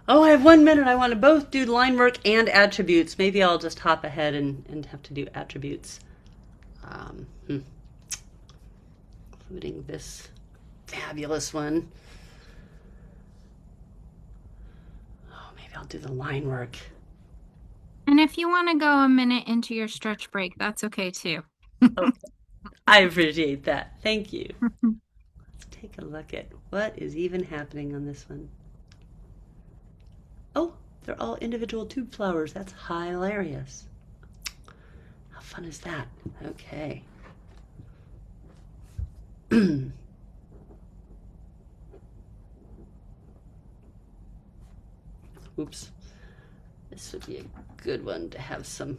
Oh, I have 1 minute. I want to both do line work and attributes. Maybe I'll just hop ahead and have to do attributes. Including this fabulous one. Oh, maybe I'll do the line work. And if you want to go a minute into your stretch break, that's okay too. Okay. I appreciate that. Thank you. Let's take a look at what is even happening on this one. Oh, they're all individual tube flowers. That's hilarious. How fun is that? Okay. Oops. This would be a good one to have some.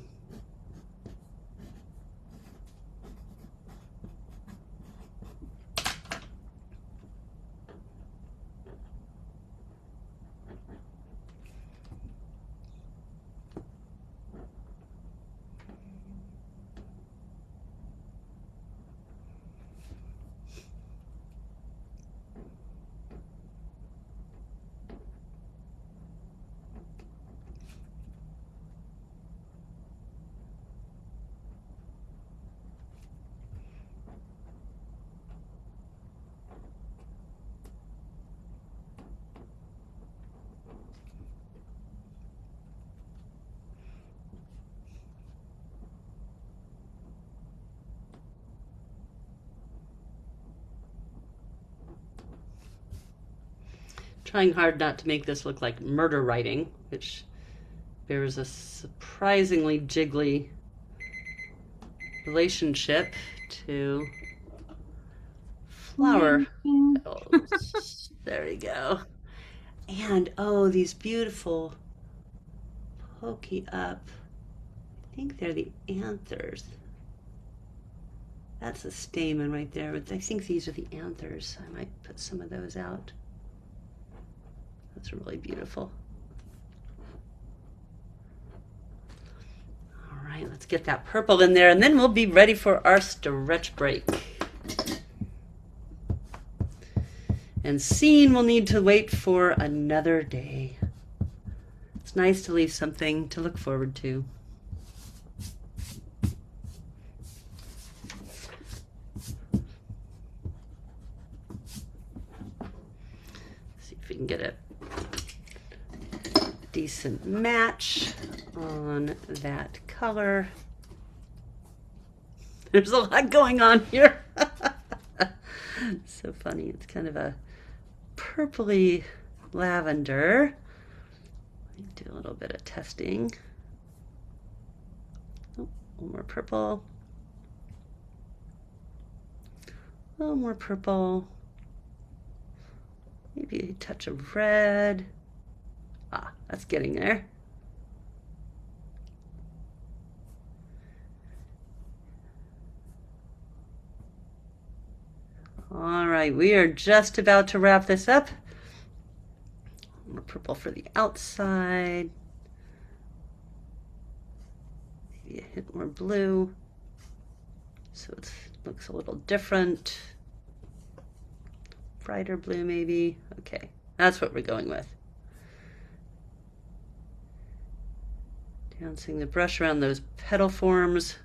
Trying hard not to make this look like murder writing, which bears a surprisingly jiggly relationship to flower. petals. There we go. And oh, these beautiful pokey up. I think they're the anthers. That's a stamen right there, but I think these are the anthers. I might put some of those out. That's really beautiful. All right, let's get that purple in there, and then we'll be ready for our stretch break. And scene will need to wait for another day. It's nice to leave something to look forward to. can get a decent match on that color. There's a lot going on here. So funny. It's kind of a purpley lavender. Do a little bit of testing. Oh, a little more purple. A little more purple. Maybe a touch of red. Ah, that's getting there. All right, we are just about to wrap this up. More purple for the outside. Maybe a hint more blue, so it looks a little different. Brighter blue maybe. Okay, that's what we're going with. Dancing the brush around those petal forms.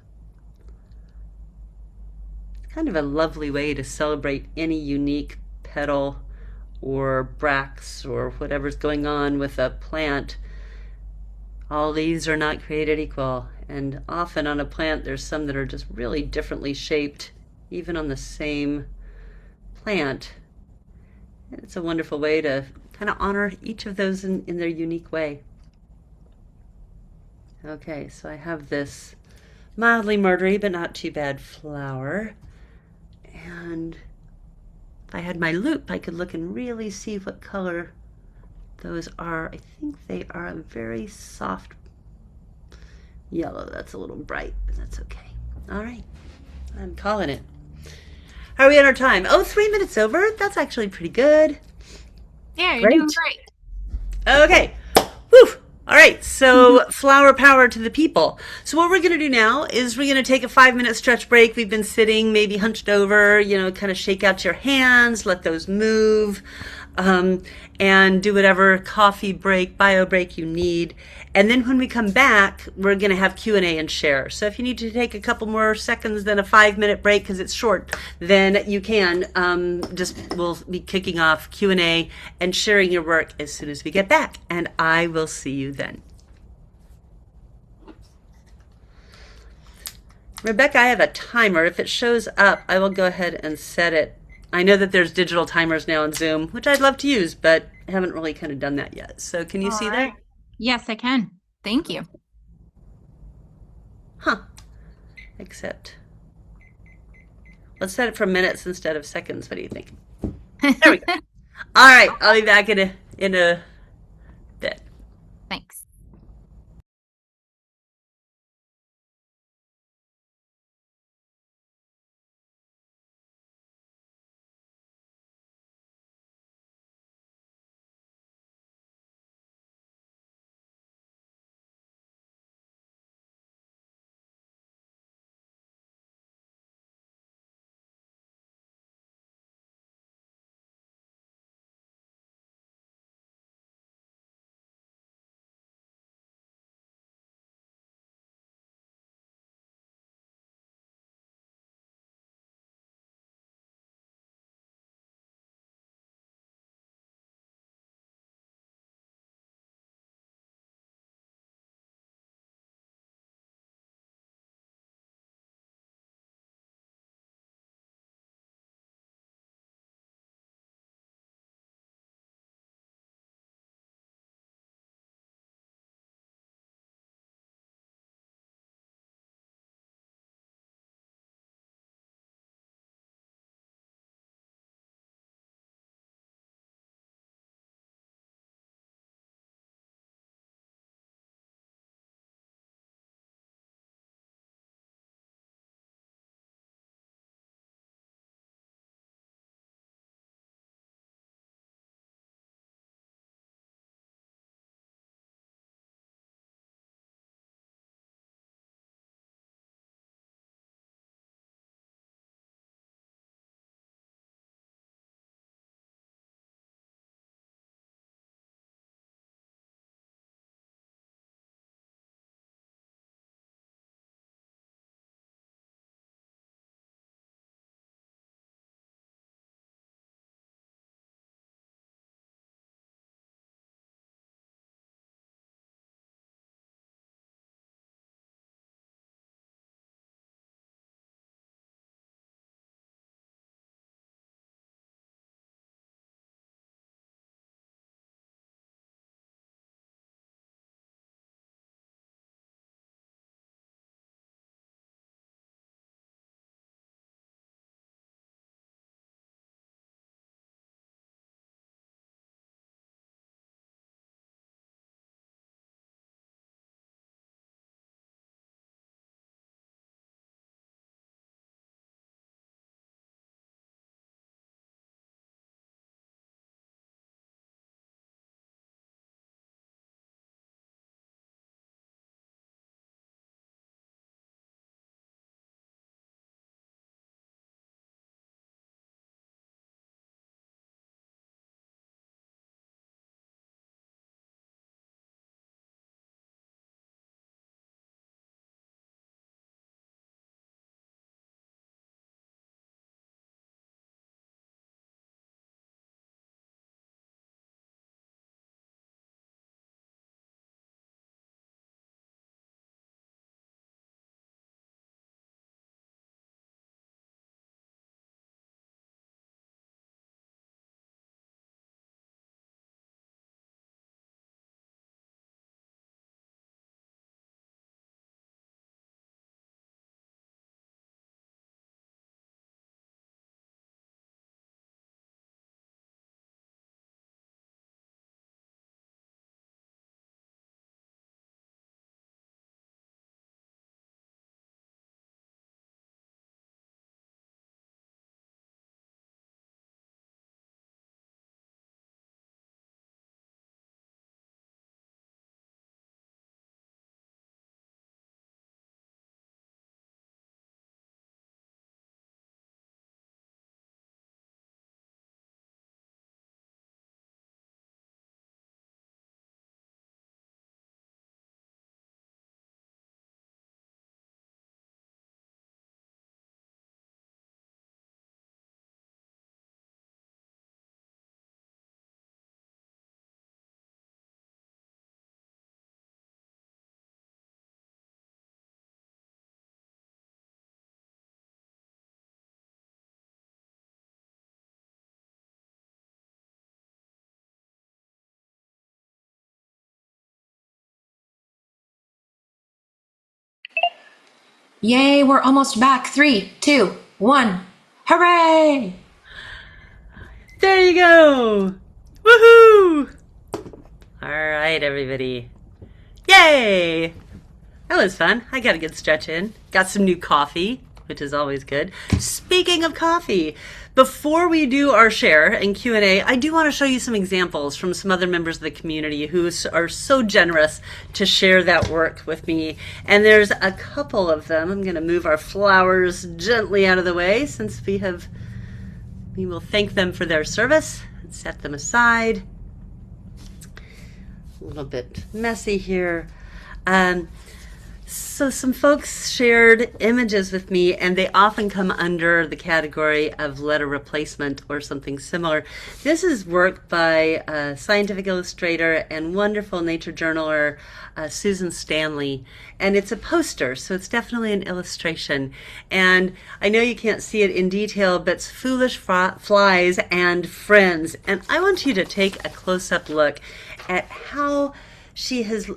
It's kind of a lovely way to celebrate any unique petal or bracts or whatever's going on with a plant. All these are not created equal, and often on a plant there's some that are just really differently shaped, even on the same plant. It's a wonderful way to kind of honor each of those in their unique way. Okay, so I have this mildly murdery but not too bad flower, and if I had my loupe, I could look and really see what color those are. I think they are a very soft yellow. That's a little bright, but that's okay. All right, I'm calling it. How are we on our time? Oh, 3 minutes over. That's actually pretty good. Yeah, you're doing great. Okay. Whew. All right, so flower power to the people. So what we're going to do now is we're going to take a 5-minute stretch break. We've been sitting, maybe hunched over, you know, kind of shake out your hands, let those move, and do whatever coffee break, bio break you need. And then when we come back, we're going to have Q&A and share. So if you need to take a couple more seconds than a 5-minute break because it's short, then you can. We'll be kicking off Q&A and sharing your work as soon as we get back. And I will see you then. Rebecca, I have a timer. If it shows up, I will go ahead and set it. I know that there's digital timers now on Zoom, which I'd love to use, but I haven't really kind of done that yet. So can you see that? Yes, I can. Thank you. Huh. Except, let's set it for minutes instead of seconds. What do you think? There we go. All right, I'll be back in a bit. Thanks. Yay, we're almost back. 3, 2, 1. Hooray! There you go. Woohoo! All right, everybody. Yay! That was fun. I got a good stretch in. Got some new coffee, which is always good. Speaking of coffee, before we do our share and Q&A, I do want to show you some examples from some other members of the community who are so generous to share that work with me. And there's a couple of them. I'm going to move our flowers gently out of the way since we will thank them for their service and set them aside. A little bit messy here. So some folks shared images with me, and they often come under the category of letter replacement or something similar. This is work by a scientific illustrator and wonderful nature journaler, Susan Stanley, and it's a poster, so it's definitely an illustration. And I know you can't see it in detail, but it's Foolish Flies and Friends. And I want you to take a close-up look at how she has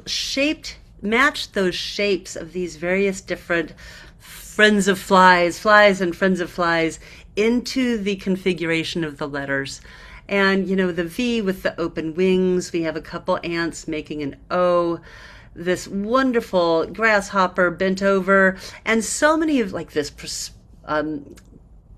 matched those shapes of these various different friends of flies and friends of flies into the configuration of the letters. And, the V with the open wings, we have a couple ants making an O, this wonderful grasshopper bent over, and so many of this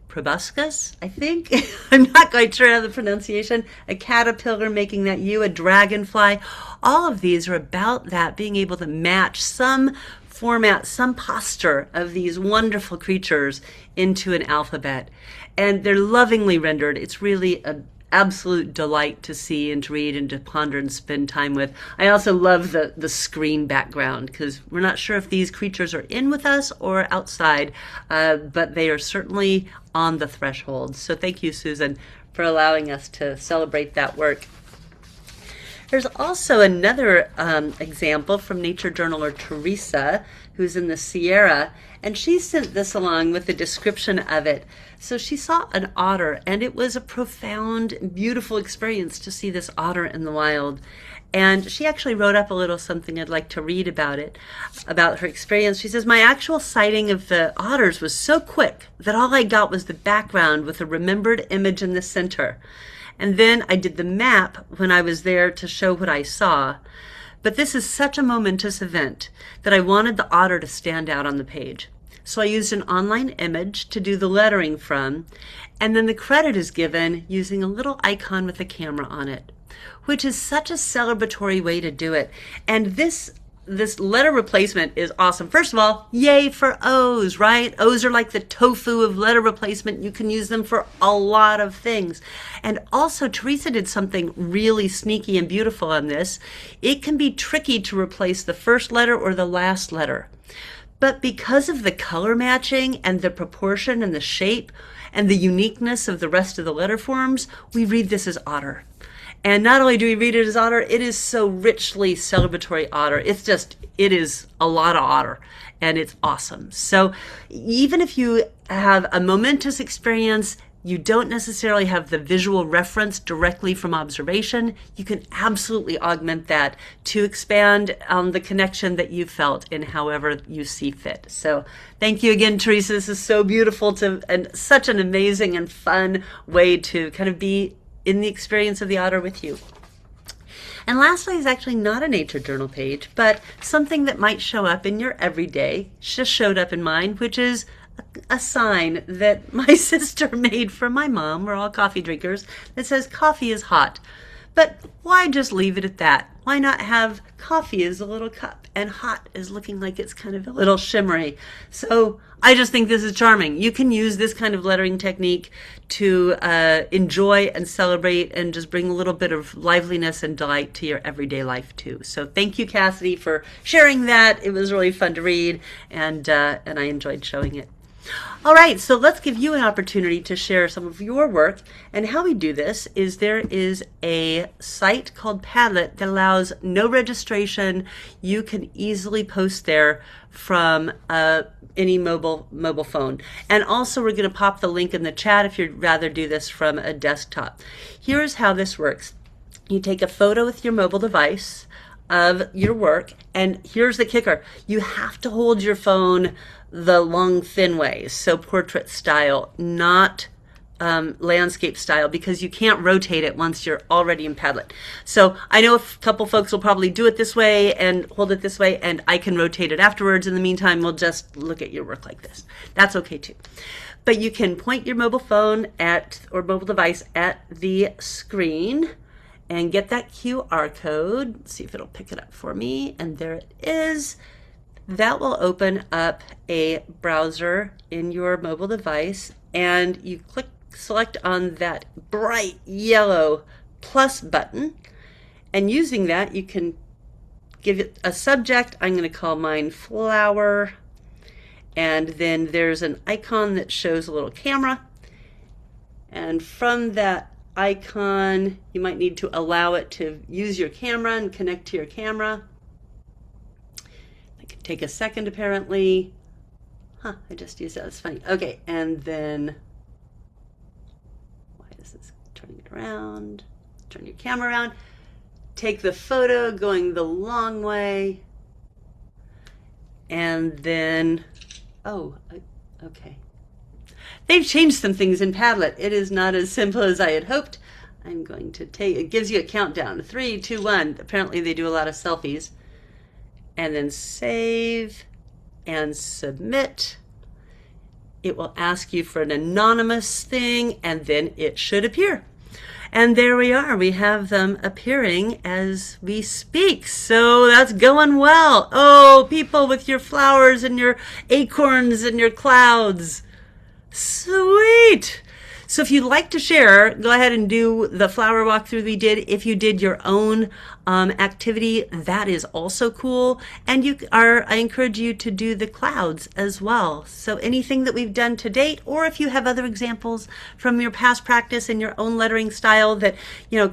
proboscis, I think. I'm not quite sure of the pronunciation. A caterpillar making that U, a dragonfly. All of these are about that, being able to match some format, some posture of these wonderful creatures into an alphabet. And they're lovingly rendered. It's really an absolute delight to see and to read and to ponder and spend time with. I also love the screen background because we're not sure if these creatures are in with us or outside, but they are certainly on the threshold. So thank you, Susan, for allowing us to celebrate that work. There's also another example from nature journaler Teresa, who's in the Sierra, and she sent this along with a description of it. So she saw an otter, and it was a profound, beautiful experience to see this otter in the wild. And she actually wrote up a little something I'd like to read about it, about her experience. She says, "My actual sighting of the otters was so quick that all I got was the background with a remembered image in the center. And then I did the map when I was there to show what I saw. But this is such a momentous event that I wanted the otter to stand out on the page. So I used an online image to do the lettering from, and then the credit is given using a little icon with a camera on it, which is such a celebratory way to do it. And this letter replacement is awesome. First of all, yay for O's, right? O's are like the tofu of letter replacement. You can use them for a lot of things. And also, Teresa did something really sneaky and beautiful on this. It can be tricky to replace the first letter or the last letter. But because of the color matching and the proportion and the shape and the uniqueness of the rest of the letter forms, we read this as otter. And not only do we read it as otter, it is so richly celebratory otter. It is a lot of otter, and it's awesome. So even if you have a momentous experience, you don't necessarily have the visual reference directly from observation, you can absolutely augment that to expand on the connection that you felt in however you see fit. So thank you again, Teresa. This is so beautiful and such an amazing and fun way to kind of be in the experience of the otter with you. And lastly is actually not a nature journal page, but something that might show up in your everyday, just showed up in mine, which is a sign that my sister made for my mom. We're all coffee drinkers, that says coffee is hot. But why just leave it at that? Why not have coffee as a little cup and hot is looking like it's kind of a little shimmery? So I just think this is charming. You can use this kind of lettering technique to enjoy and celebrate and just bring a little bit of liveliness and delight to your everyday life too. So thank you, Cassidy, for sharing that. It was really fun to read, and I enjoyed showing it. All right, so let's give you an opportunity to share some of your work. And how we do this is there is a site called Padlet that allows no registration. You can easily post there from any mobile phone. And also we're going to pop the link in the chat if you'd rather do this from a desktop. Here's how this works. You take a photo with your mobile device of your work. And here's the kicker. You have to hold your phone the long, thin way. So portrait style, not landscape style, because you can't rotate it once you're already in Padlet. So I know a couple folks will probably do it this way and hold it this way, and I can rotate it afterwards. In the meantime, we'll just look at your work like this. That's okay too. But you can point your mobile phone at, or mobile device at the screen and get that QR code. Let's see if it'll pick it up for me. And there it is. That will open up a browser in your mobile device, and you select on that bright yellow plus button, and using that you can give it a subject. I'm going to call mine flower, and then there's an icon that shows a little camera, and from that icon you might need to allow it to use your camera and connect to your camera. It can take a second apparently. I just used that, it's funny. Okay, and then turning it around, turn your camera around, take the photo going the long way, and then, okay. They've changed some things in Padlet. It is not as simple as I had hoped. I'm going to it gives you a countdown, 3, 2, 1. Apparently they do a lot of selfies. And then save and submit. It will ask you for an anonymous thing, and then it should appear. And there we are. We have them appearing as we speak. So that's going well. Oh, people with your flowers and your acorns and your clouds. Sweet. So if you'd like to share, go ahead and do the flower walkthrough we did. If you did your own activity, that is also cool. And I encourage you to do the clouds as well. So anything that we've done to date, or if you have other examples from your past practice and your own lettering style that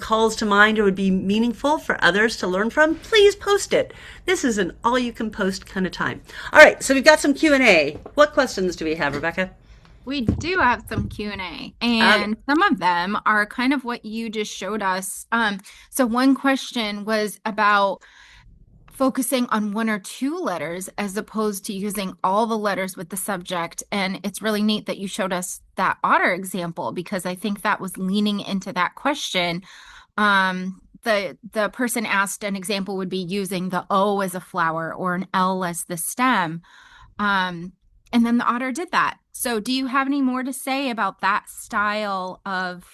calls to mind or would be meaningful for others to learn from, please post it. This is an all-you-can-post kind of time. All right, so we've got some Q&A. What questions do we have, Rebecca? We do have some Q&A, and some of them are kind of what you just showed us. So one question was about focusing on 1 or 2 letters as opposed to using all the letters with the subject. And it's really neat that you showed us that otter example, because I think that was leaning into that question. The person asked an example would be using the O as a flower or an L as the stem. And then the otter did that. So do you have any more to say about that style of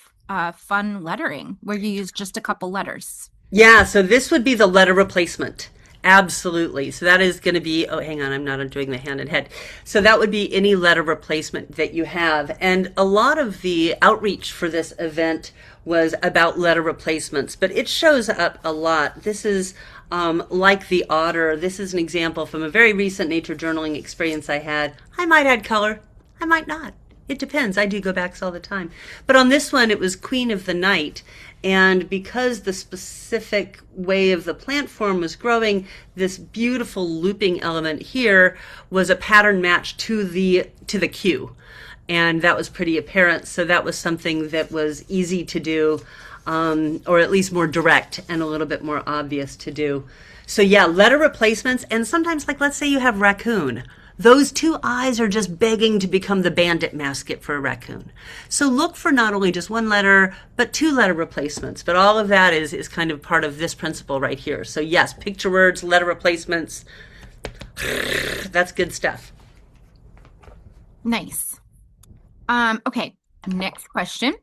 fun lettering where you use just a couple letters? Yeah, so this would be the letter replacement. Absolutely. So that is going to be, hang on, I'm not doing the hand and head. So that would be any letter replacement that you have. And a lot of the outreach for this event was about letter replacements, but it shows up a lot. This is like the otter. This is an example from a very recent nature journaling experience I had. I might add color. I might not. It depends. I do go backs all the time. But on this one, it was Queen of the Night. And because the specific way of the plant form was growing, this beautiful looping element here was a pattern match to the cue. And that was pretty apparent. So that was something that was easy to do, or at least more direct and a little bit more obvious to do. So yeah, letter replacements. And sometimes, like, let's say you have raccoon. Those 2 eyes are just begging to become the bandit mascot for a raccoon. So look for not only just 1 letter, but 2 letter replacements. But all of that is kind of part of this principle right here. So yes, picture words, letter replacements. That's good stuff. Nice. Okay, next question.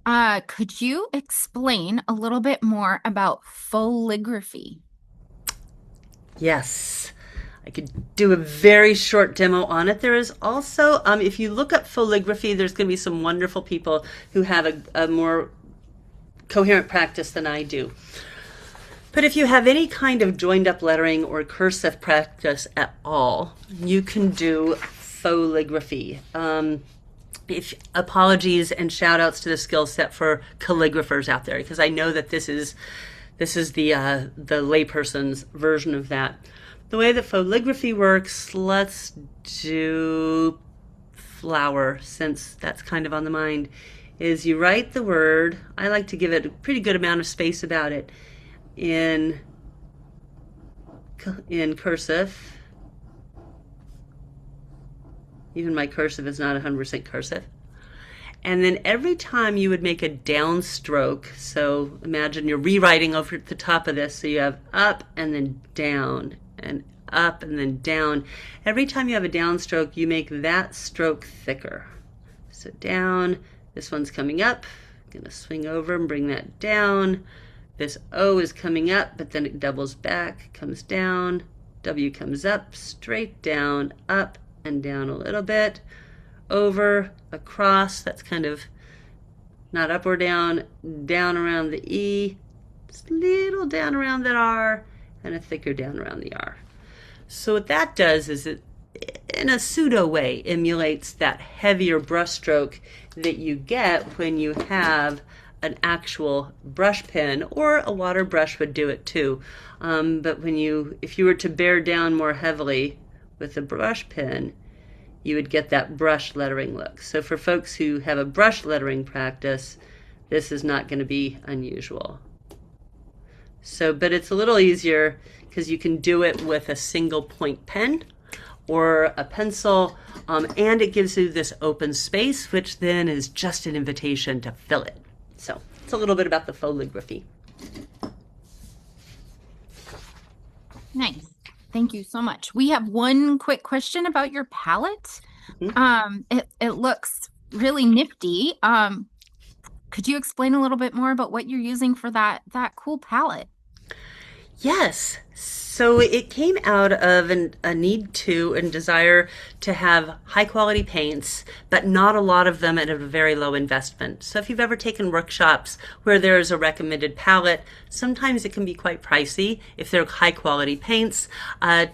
Could you explain a little bit more about foligraphy? Yes. I could do a very short demo on it. There is also, if you look up foligraphy, there's going to be some wonderful people who have a more coherent practice than I do. But if you have any kind of joined up lettering or cursive practice at all, you can do foligraphy. Apologies and shout outs to the skill set for calligraphers out there, because I know that this is the layperson's version of that. The way that foligraphy works, let's do flower, since that's kind of on the mind, is you write the word. I like to give it a pretty good amount of space about it in in cursive. Even my cursive is not 100% cursive. And then every time you would make a downstroke, so imagine you're rewriting over the top of this, so you have up and then down, and up and then down. Every time you have a downstroke, you make that stroke thicker. So down, this one's coming up, I'm gonna swing over and bring that down. This O is coming up, but then it doubles back, comes down, W comes up, straight down, up and down a little bit, over, across, that's kind of not up or down, down around the E, just a little down around that R, and a thicker down around the R. So what that does is it, in a pseudo way, emulates that heavier brush stroke that you get when you have an actual brush pen, or a water brush would do it too. But if you were to bear down more heavily with a brush pen, you would get that brush lettering look. So for folks who have a brush lettering practice, this is not going to be unusual. So, but it's a little easier because you can do it with a single point pen or a pencil, and it gives you this open space, which then is just an invitation to fill it. So it's a little bit about the foligraphy. Nice. Thank you so much. We have one quick question about your palette. It looks really nifty. Could you explain a little bit more about what you're using for that cool palette? Yes. So it came out of a need to and desire to have high quality paints, but not a lot of them at a very low investment. So if you've ever taken workshops where there's a recommended palette, sometimes it can be quite pricey if they're high quality paints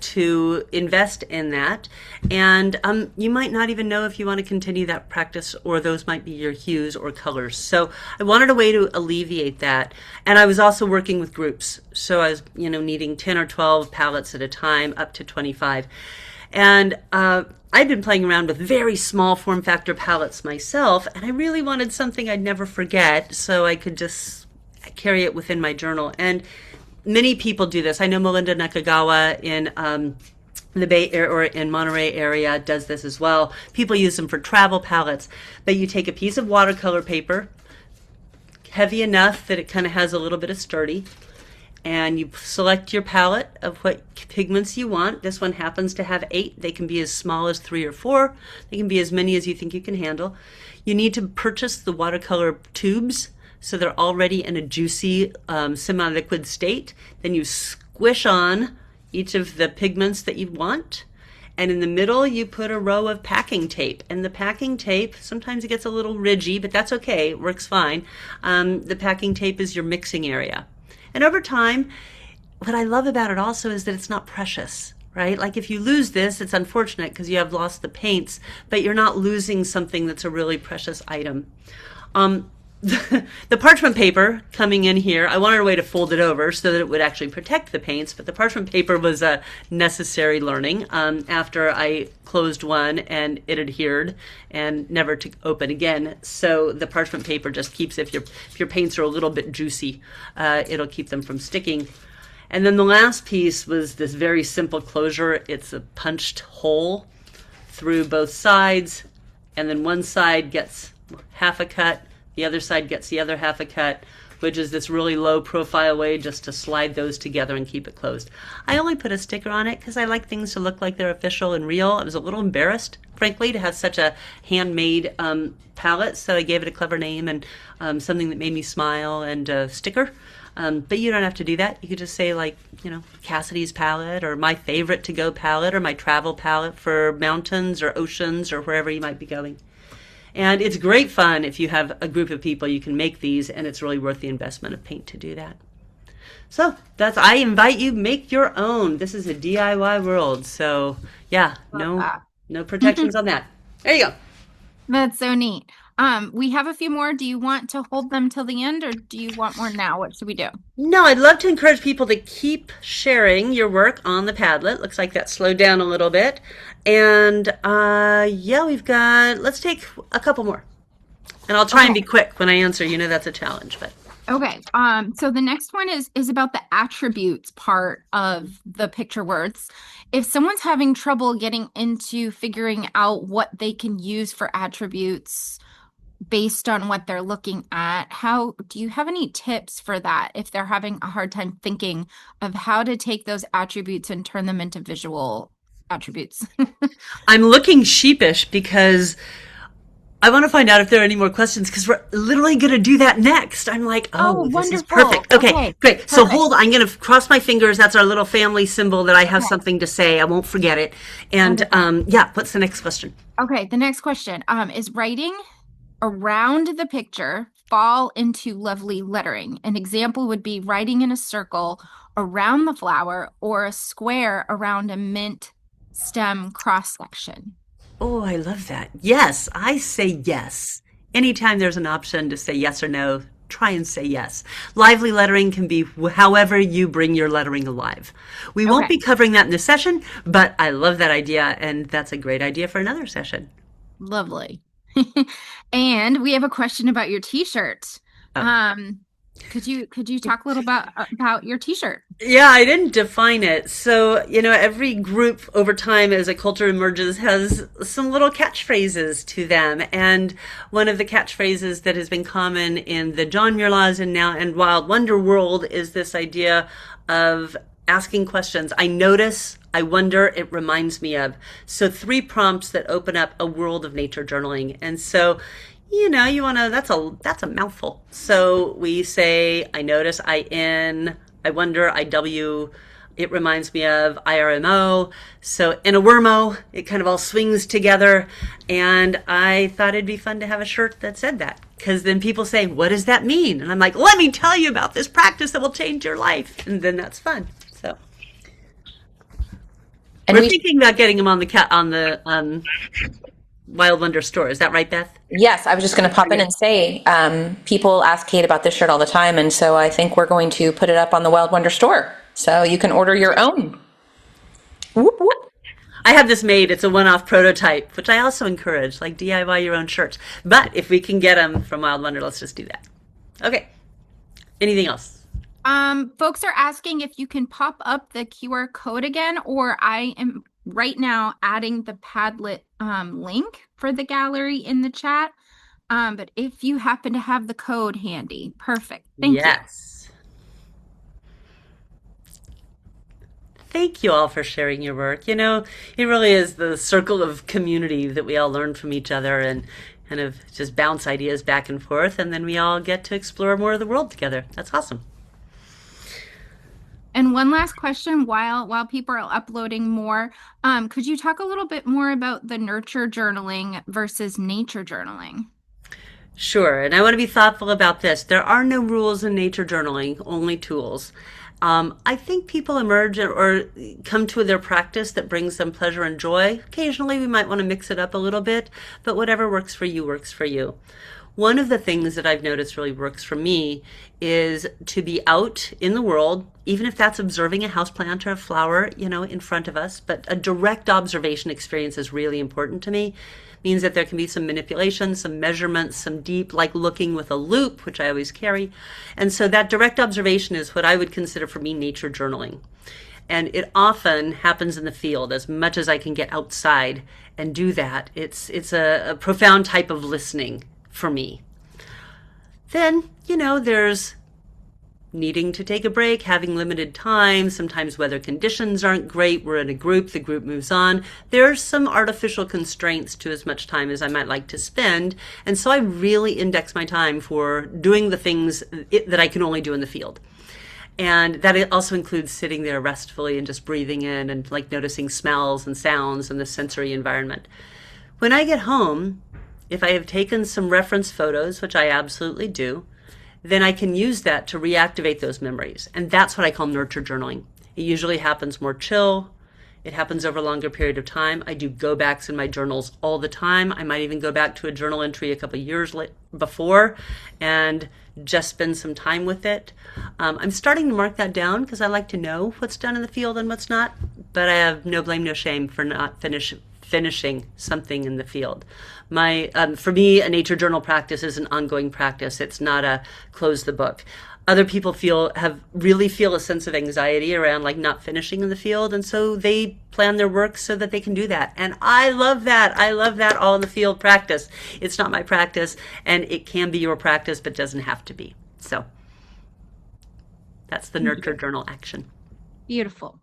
to invest in that. And you might not even know if you want to continue that practice, or those might be your hues or colors. So I wanted a way to alleviate that. And I was also working with groups. So I was, needing 10 or 12 palettes at a time, up to 25. And I'd been playing around with very small form factor palettes myself, and I really wanted something I'd never forget so I could just carry it within my journal. And many people do this. I know Melinda Nakagawa in the Bay Area or in Monterey area does this as well. People use them for travel palettes. But you take a piece of watercolor paper, heavy enough that it kind of has a little bit of sturdy, and you select your palette of what pigments you want. This one happens to have 8. They can be as small as 3 or 4. They can be as many as you think you can handle. You need to purchase the watercolor tubes, so they're already in a juicy semi-liquid state. Then you squish on each of the pigments that you want, and in the middle you put a row of packing tape. And the packing tape, sometimes it gets a little ridgy, but that's okay, it works fine. The packing tape is your mixing area. And over time, what I love about it also is that it's not precious, right? Like if you lose this, it's unfortunate because you have lost the paints, but you're not losing something that's a really precious item. The parchment paper coming in here, I wanted a way to fold it over so that it would actually protect the paints, but the parchment paper was a necessary learning after I closed one and it adhered and never to open again. So the parchment paper just keeps, if your paints are a little bit juicy, it'll keep them from sticking. And then the last piece was this very simple closure. It's a punched hole through both sides, and then one side gets half a cut, the other side gets the other half a cut, which is this really low profile way just to slide those together and keep it closed. I only put a sticker on it because I like things to look like they're official and real. I was a little embarrassed, frankly, to have such a handmade palette, so I gave it a clever name and something that made me smile, and a sticker. But you don't have to do that. You could just say, like, Cassidy's palette, or my favorite to-go palette, or my travel palette for mountains or oceans or wherever you might be going. And it's great fun if you have a group of people. You can make these, and it's really worth the investment of paint to do that. So I invite you, make your own. This is a DIY world. So yeah, no protections on that. There you go. That's so neat. We have a few more. Do you want to hold them till the end, or do you want more now? What should we do? No, I'd love to encourage people to keep sharing your work on the Padlet. Looks like that slowed down a little bit. And yeah, let's take a couple more. And I'll try and be quick when I answer. That's a challenge, but. Okay. So the next one is about the attributes part of the picture words. If someone's having trouble getting into figuring out what they can use for attributes based on what they're looking at, how do you have any tips for that if they're having a hard time thinking of how to take those attributes and turn them into visual attributes? I'm looking sheepish because I want to find out if there are any more questions because we're literally going to do that next. I'm like, Oh, oh, this is wonderful. perfect. Okay, Okay, great. So perfect. hold, I'm going to cross my fingers. That's our little family symbol that I have Okay, something to say. I won't forget it. And wonderful. yeah, what's the next question? Okay, the next question is writing around the picture fall into lovely lettering. An example would be writing in a circle around the flower or a square around a mint stem cross section. Oh, I love that. Yes, I say yes. Anytime there's an option to say yes or no, try and say yes. Lively lettering can be however you bring your lettering alive. We won't Okay, be covering that in this session, but I love that idea, and that's a great idea for another session. lovely. And we have a question about your t-shirt. Oh. Um, could you talk a little about your t-shirt? Yeah, I didn't define it. So, every group over time as a culture emerges has some little catchphrases to them. And one of the catchphrases that has been common in the John Muir Laws and now and Wild Wonder world is this idea of asking questions. I notice, I wonder, it reminds me of. So 3 prompts that open up a world of nature journaling. And so, you want to, that's a mouthful. So we say, I notice, I wonder, IW, it reminds me of IRMO. So in a wormo, it kind of all swings together. And I thought it'd be fun to have a shirt that said that. Because then people say, what does that mean? And I'm like, let me tell you about this practice that will change your life. And then that's fun. So And we're we, thinking about getting them on the Wild Wonder store. Is that right, Beth? yes, I was just going to pop in and say, people ask Kate about this shirt all the time. And so I think we're going to put it up on the Wild Wonder store. So you can order your own. Whoop, whoop. I have this made. It's a one-off prototype, which I also encourage, like DIY your own shirts. But if we can get them from Wild Wonder, let's just do that. Okay. Anything else? Folks are asking if you can pop up the QR code again, or I am right now adding the Padlet link for the gallery in the chat. But if you happen to have the code handy, perfect. Thank you. Yes. Thank you all for sharing your work. It really is the circle of community that we all learn from each other and kind of just bounce ideas back and forth, and then we all get to explore more of the world together. That's awesome. And one last question while people are uploading more, could you talk a little bit more about the nurture journaling versus nature journaling? Sure, and I want to be thoughtful about this. There are no rules in nature journaling, only tools. I think people emerge or come to their practice that brings them pleasure and joy. Occasionally, we might want to mix it up a little bit, but whatever works for you works for you. One of the things that I've noticed really works for me is to be out in the world, even if that's observing a houseplant or a flower, in front of us, but a direct observation experience is really important to me. Means that there can be some manipulation, some measurements, some deep, like looking with a loupe, which I always carry. And so that direct observation is what I would consider for me nature journaling. And it often happens in the field as much as I can get outside and do that. It's a profound type of listening for me. Then, there's needing to take a break, having limited time. Sometimes weather conditions aren't great. We're in a group, the group moves on. There's some artificial constraints to as much time as I might like to spend. And so I really index my time for doing the things that I can only do in the field. And that also includes sitting there restfully and just breathing in and like noticing smells and sounds and the sensory environment. When I get home, if I have taken some reference photos, which I absolutely do, then I can use that to reactivate those memories. And that's what I call nurture journaling. It usually happens more chill. It happens over a longer period of time. I do go backs in my journals all the time. I might even go back to a journal entry a couple of years before and just spend some time with it. I'm starting to mark that down because I like to know what's done in the field and what's not, but I have no blame, no shame for not finishing something in the field. For me, a nature journal practice is an ongoing practice. It's not a close the book. Other people really feel a sense of anxiety around like not finishing in the field, and so they plan their work so that they can do that. And I love that. I love that all in the field practice. It's not my practice, and it can be your practice, but doesn't have to be. So that's the nurture journal action. Beautiful.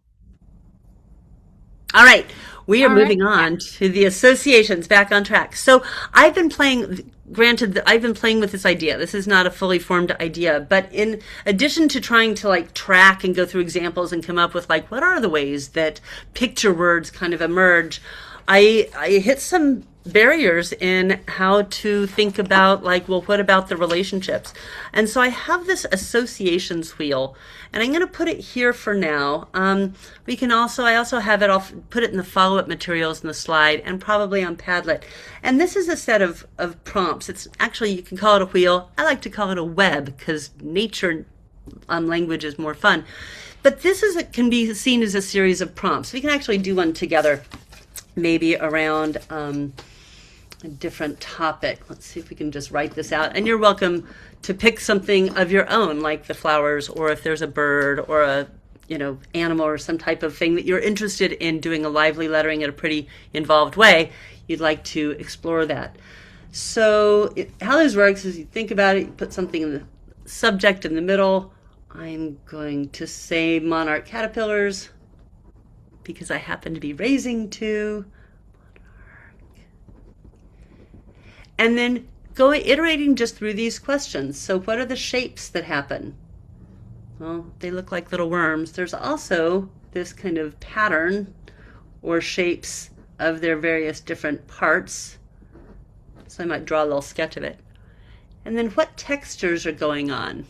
All right, we are moving on to the associations, back on track. So I've been playing with this idea. This is not a fully formed idea, but in addition to trying to like track and go through examples and come up with like, what are the ways that picture words kind of emerge, I hit some barriers in how to think about like, well, what about the relationships? And so I have this associations wheel, and I'm going to put it here for now. I also have it, I'll put it in the follow-up materials in the slide and probably on Padlet. And this is a set of prompts. It's actually, you can call it a wheel. I like to call it a web because nature language is more fun. But this can be seen as a series of prompts. We can actually do one together, maybe around a different topic. Let's see if we can just write this out. And you're welcome to pick something of your own, like the flowers, or if there's a bird or a animal or some type of thing that you're interested in doing a lively lettering in a pretty involved way, you'd like to explore that. So how this works is you think about it, you put something in the subject in the middle. I'm going to say monarch caterpillars because I happen to be raising two. And then go iterating just through these questions. So what are the shapes that happen? Well, they look like little worms. There's also this kind of pattern or shapes of their various different parts. So I might draw a little sketch of it. And then what textures are going on?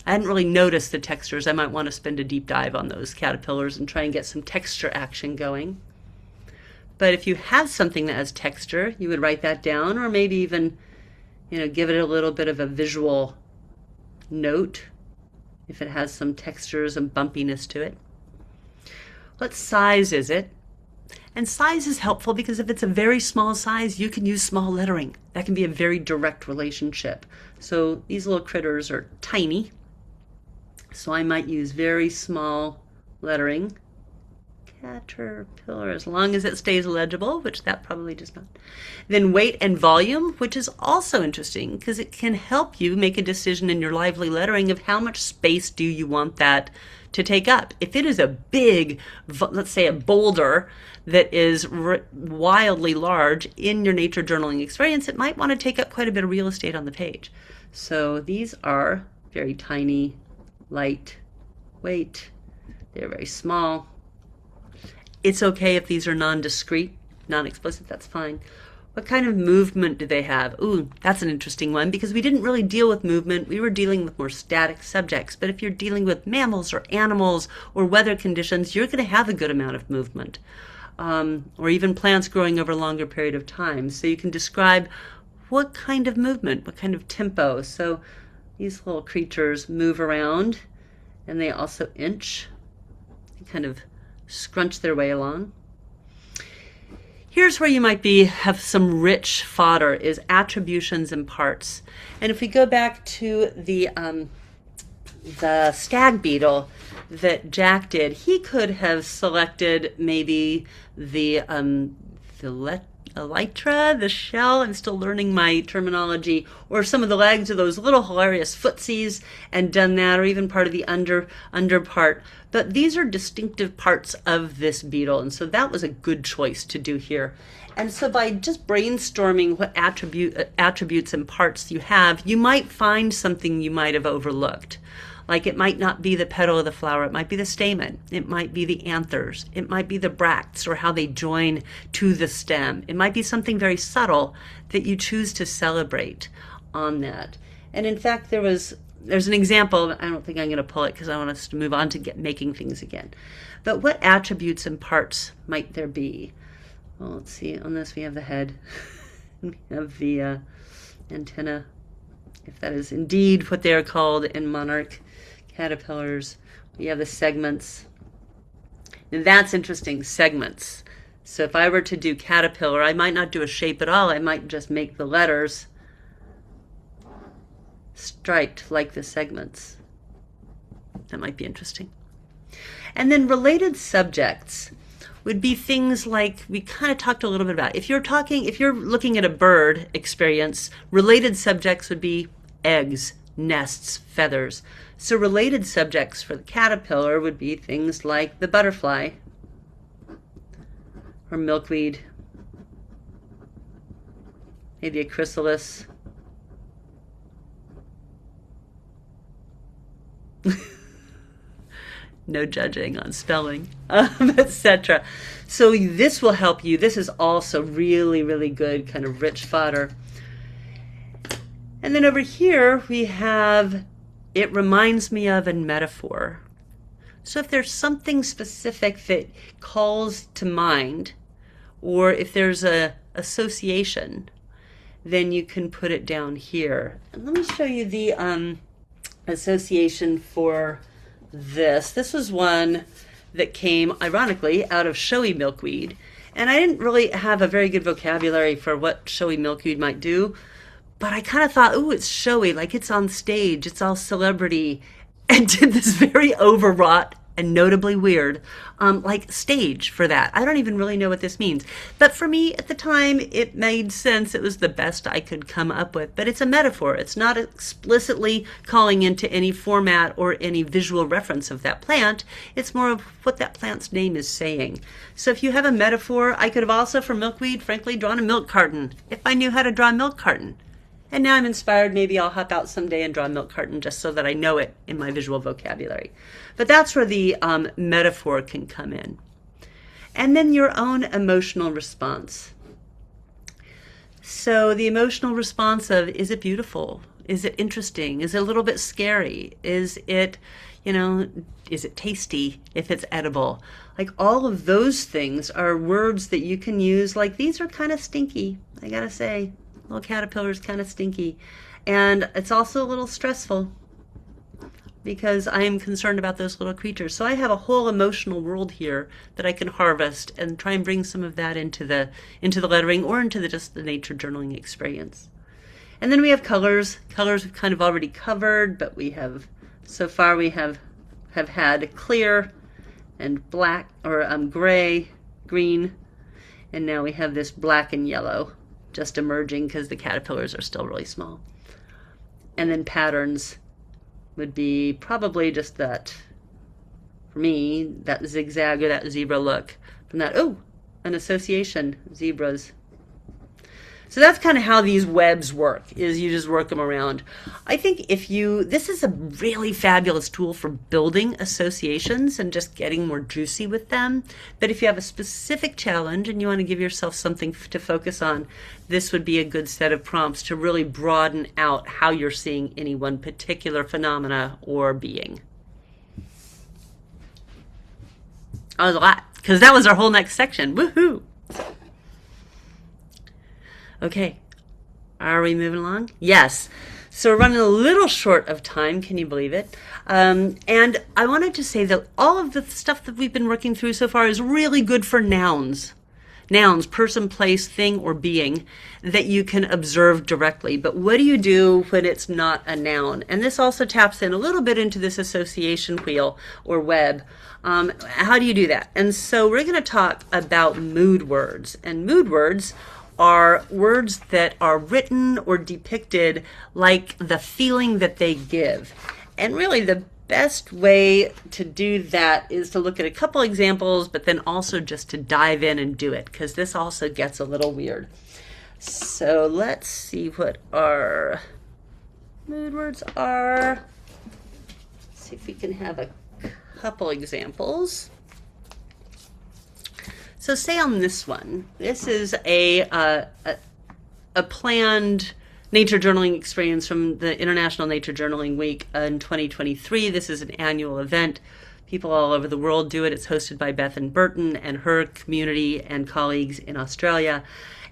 I hadn't really noticed the textures. I might want to spend a deep dive on those caterpillars and try and get some texture action going. But if you have something that has texture, you would write that down, or maybe even, give it a little bit of a visual note if it has some textures and bumpiness to it. What size is it? And size is helpful because if it's a very small size, you can use small lettering. That can be a very direct relationship. So these little critters are tiny. So I might use very small lettering. Caterpillar, as long as it stays legible, which that probably does not. Then weight and volume, which is also interesting because it can help you make a decision in your lively lettering of how much space do you want that to take up. If it is a big, let's say a boulder that is wildly large in your nature journaling experience, it might want to take up quite a bit of real estate on the page. So these are very tiny, light, weight. They're very small. It's okay if these are non-discrete, non-explicit, that's fine. What kind of movement do they have? Ooh, that's an interesting one because we didn't really deal with movement. We were dealing with more static subjects. But if you're dealing with mammals or animals or weather conditions, you're going to have a good amount of movement. Or even plants growing over a longer period of time. So you can describe what kind of movement, what kind of tempo. So these little creatures move around and they also inch. They kind of scrunch their way along. Here's where you might have some rich fodder, is attributions and parts. And if we go back to the stag beetle that Jack did, he could have selected maybe the elytra, the shell, I'm still learning my terminology, or some of the legs of those little hilarious footsies and done that, or even part of the under part. But these are distinctive parts of this beetle, and so that was a good choice to do here. And so by just brainstorming what attributes and parts you have, you might find something you might have overlooked. Like it might not be the petal of the flower, it might be the stamen, it might be the anthers, it might be the bracts or how they join to the stem. It might be something very subtle that you choose to celebrate on that. And in fact, there's an example, I don't think I'm going to pull it because I want us to move on to making things again. But what attributes and parts might there be? Well, let's see, on this we have the head, we have the antenna, if that is indeed what they are called in monarch caterpillars. We have the segments. And that's interesting, segments. So if I were to do caterpillar, I might not do a shape at all. I might just make the letters striped like the segments. That might be interesting. And then related subjects would be things like we kind of talked a little bit about. If you're looking at a bird experience, related subjects would be eggs, nests, feathers. So related subjects for the caterpillar would be things like the butterfly or milkweed, maybe a chrysalis. No judging on spelling, etc. So this will help you. This is also really, really good, kind of rich fodder. And then over here we have, it reminds me of, and metaphor. So if there's something specific that calls to mind, or if there's a association, then you can put it down here. And let me show you the association for this. This was one that came, ironically, out of showy milkweed. And I didn't really have a very good vocabulary for what showy milkweed might do, but I kind of thought, ooh, it's showy, like it's on stage, it's all celebrity, and did this very overwrought and notably weird, like stage for that. I don't even really know what this means. But for me at the time, it made sense. It was the best I could come up with. But it's a metaphor. It's not explicitly calling into any format or any visual reference of that plant. It's more of what that plant's name is saying. So if you have a metaphor, I could have also, for milkweed, frankly, drawn a milk carton if I knew how to draw a milk carton. And now I'm inspired. Maybe I'll hop out someday and draw a milk carton just so that I know it in my visual vocabulary. But that's where the metaphor can come in. And then your own emotional response. So the emotional response of, is it beautiful? Is it interesting? Is it a little bit scary? Is it, is it tasty if it's edible? Like all of those things are words that you can use. Like, these are kind of stinky, I gotta say. Little caterpillar's kind of stinky. And it's also a little stressful because I am concerned about those little creatures. So I have a whole emotional world here that I can harvest and try and bring some of that into the lettering or into just the nature journaling experience. And then we have colors. Colors we've kind of already covered, but so far we have had clear and black, or gray, green, and now we have this black and yellow just emerging because the caterpillars are still really small. And then patterns would be probably just that, for me, that zigzag or that zebra look. From that, an association, zebras. So that's kind of how these webs work, is you just work them around. I think this is a really fabulous tool for building associations and just getting more juicy with them. But if you have a specific challenge and you want to give yourself something to focus on, this would be a good set of prompts to really broaden out how you're seeing any one particular phenomena or being. That was a lot, because that was our whole next section. Woohoo! Okay, are we moving along? Yes. So we're running a little short of time, can you believe it? And I wanted to say that all of the stuff that we've been working through so far is really good for nouns. Nouns, person, place, thing, or being, that you can observe directly. But what do you do when it's not a noun? And this also taps in a little bit into this association wheel or web. How do you do that? And so we're going to talk about mood words. And mood words are words that are written or depicted like the feeling that they give. And really the best way to do that is to look at a couple examples, but then also just to dive in and do it, because this also gets a little weird. So let's see what our mood words are. Let's see if we can have a couple examples. So say on this one, this is a planned nature journaling experience from the International Nature Journaling Week in 2023. This is an annual event. People all over the world do it. It's hosted by Beth and Burton and her community and colleagues in Australia.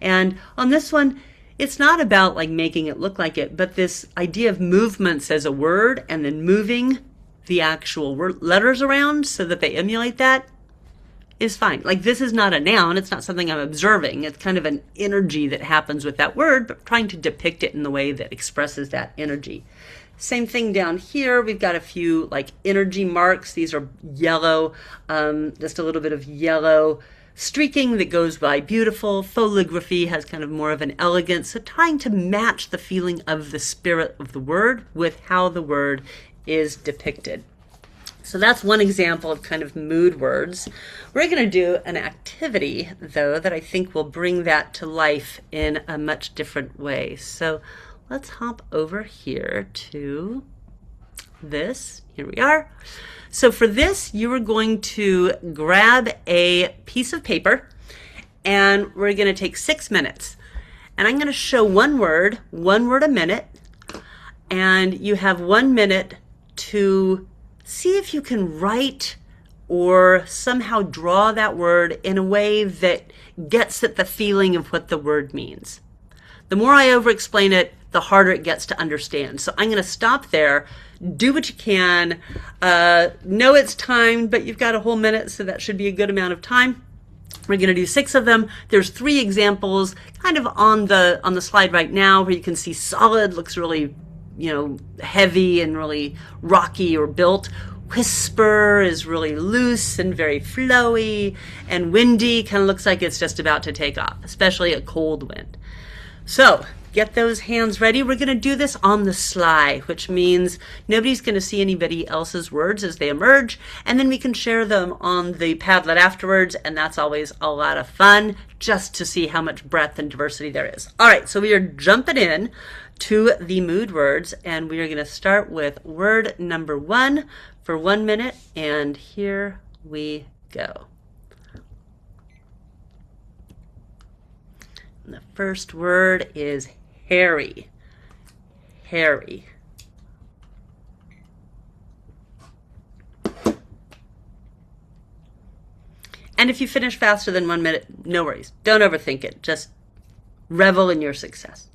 And on this one, it's not about like making it look like it, but this idea of movements as a word and then moving the actual letters around so that they emulate that. is fine. Like, this is not a noun. It's not something I'm observing. It's kind of an energy that happens with that word, but trying to depict it in the way that expresses that energy. Same thing down here. We've got a few like energy marks. These are yellow, just a little bit of yellow streaking that goes by beautiful. Foligraphy has kind of more of an elegance. So trying to match the feeling of the spirit of the word with how the word is depicted. So that's one example of kind of mood words. We're going to do an activity, though, that I think will bring that to life in a much different way. So let's hop over here to this. Here we are. So for this, you are going to grab a piece of paper, and we're going to take 6 minutes. And I'm going to show one word a minute, and you have 1 minute to see if you can write or somehow draw that word in a way that gets at the feeling of what the word means. The more I over-explain it, the harder it gets to understand. So I'm going to stop there. Do what you can. Know it's timed, but you've got a whole minute, so that should be a good amount of time. We're going to do 6 of them. There's 3 examples kind of on the slide right now where you can see solid looks really, heavy and really rocky or built. Whisper is really loose and very flowy, and windy kind of looks like it's just about to take off, especially a cold wind. So get those hands ready. We're going to do this on the sly, which means nobody's going to see anybody else's words as they emerge, and then we can share them on the Padlet afterwards, and that's always a lot of fun just to see how much breadth and diversity there is. All right, so we are jumping in to the mood words, and we are going to start with word number 1 for 1 minute, and here we go. And the first word is hairy. Hairy. And if you finish faster than 1 minute, no worries. Don't overthink it. Just revel in your success.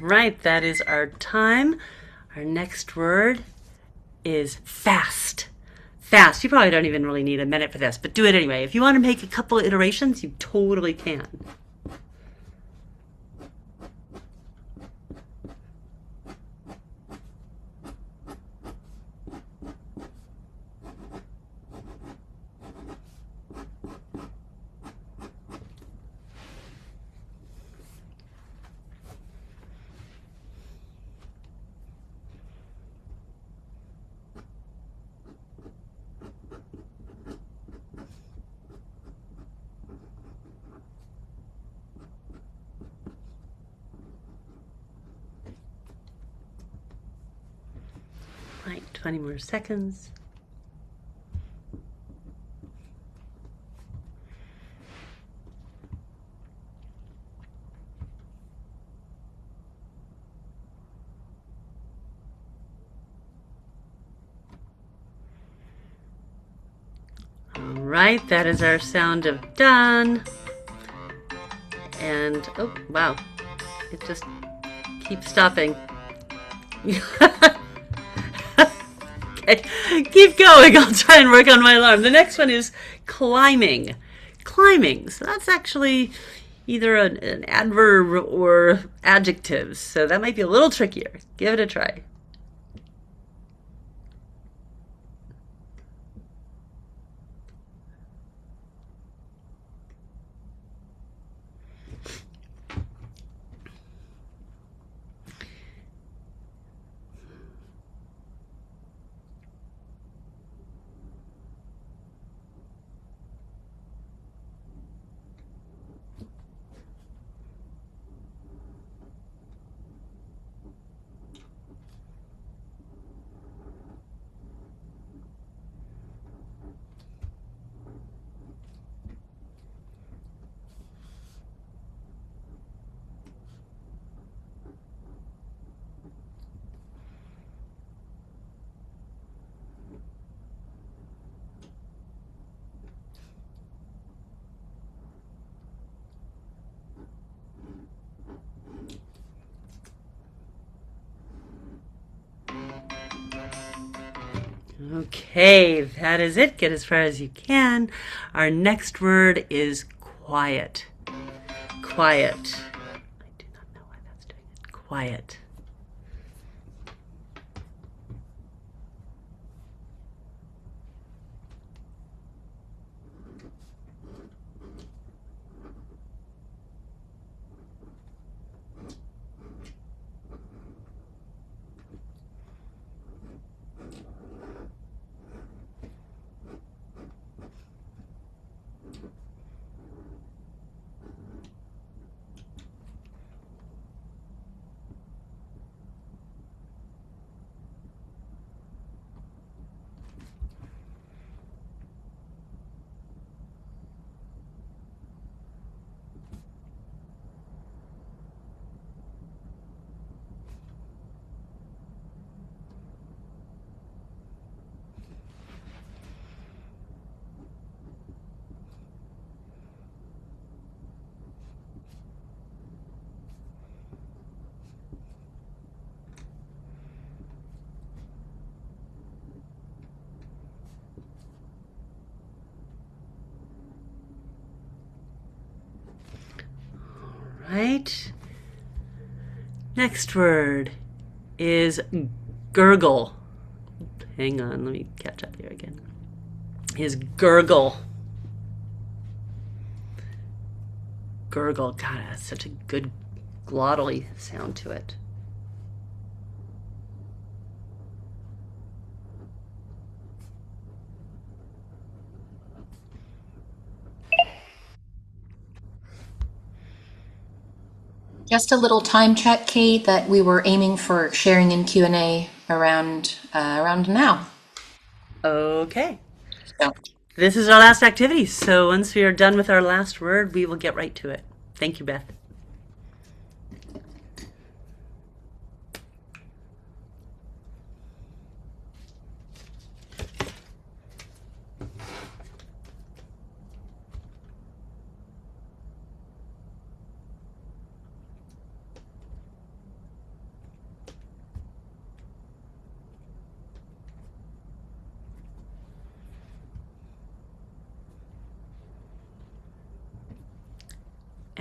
Right, that is our time. Our next word is fast. Fast. You probably don't even really need a minute for this, but do it anyway. If you want to make a couple of iterations, you totally can. Right, 20 more seconds. All right, that is our sound of done. And, oh, wow, it just keeps stopping. Keep going. I'll try and work on my alarm. The next one is climbing. Climbing. So that's actually either an adverb or adjective. So that might be a little trickier. Give it a try. Okay, that is it. Get as far as you can. Our next word is quiet. Quiet. I do not know why that's doing it. Quiet. Right. Next word is gurgle. Hang on, let me catch up here again. Is gurgle. Gurgle. God, that's such a good glottally sound to it. Just a little time check, Kate, that we were aiming for sharing in Q&A around now. Okay. So. This is our last activity, so once we are done with our last word, we will get right to it. Thank you, Beth.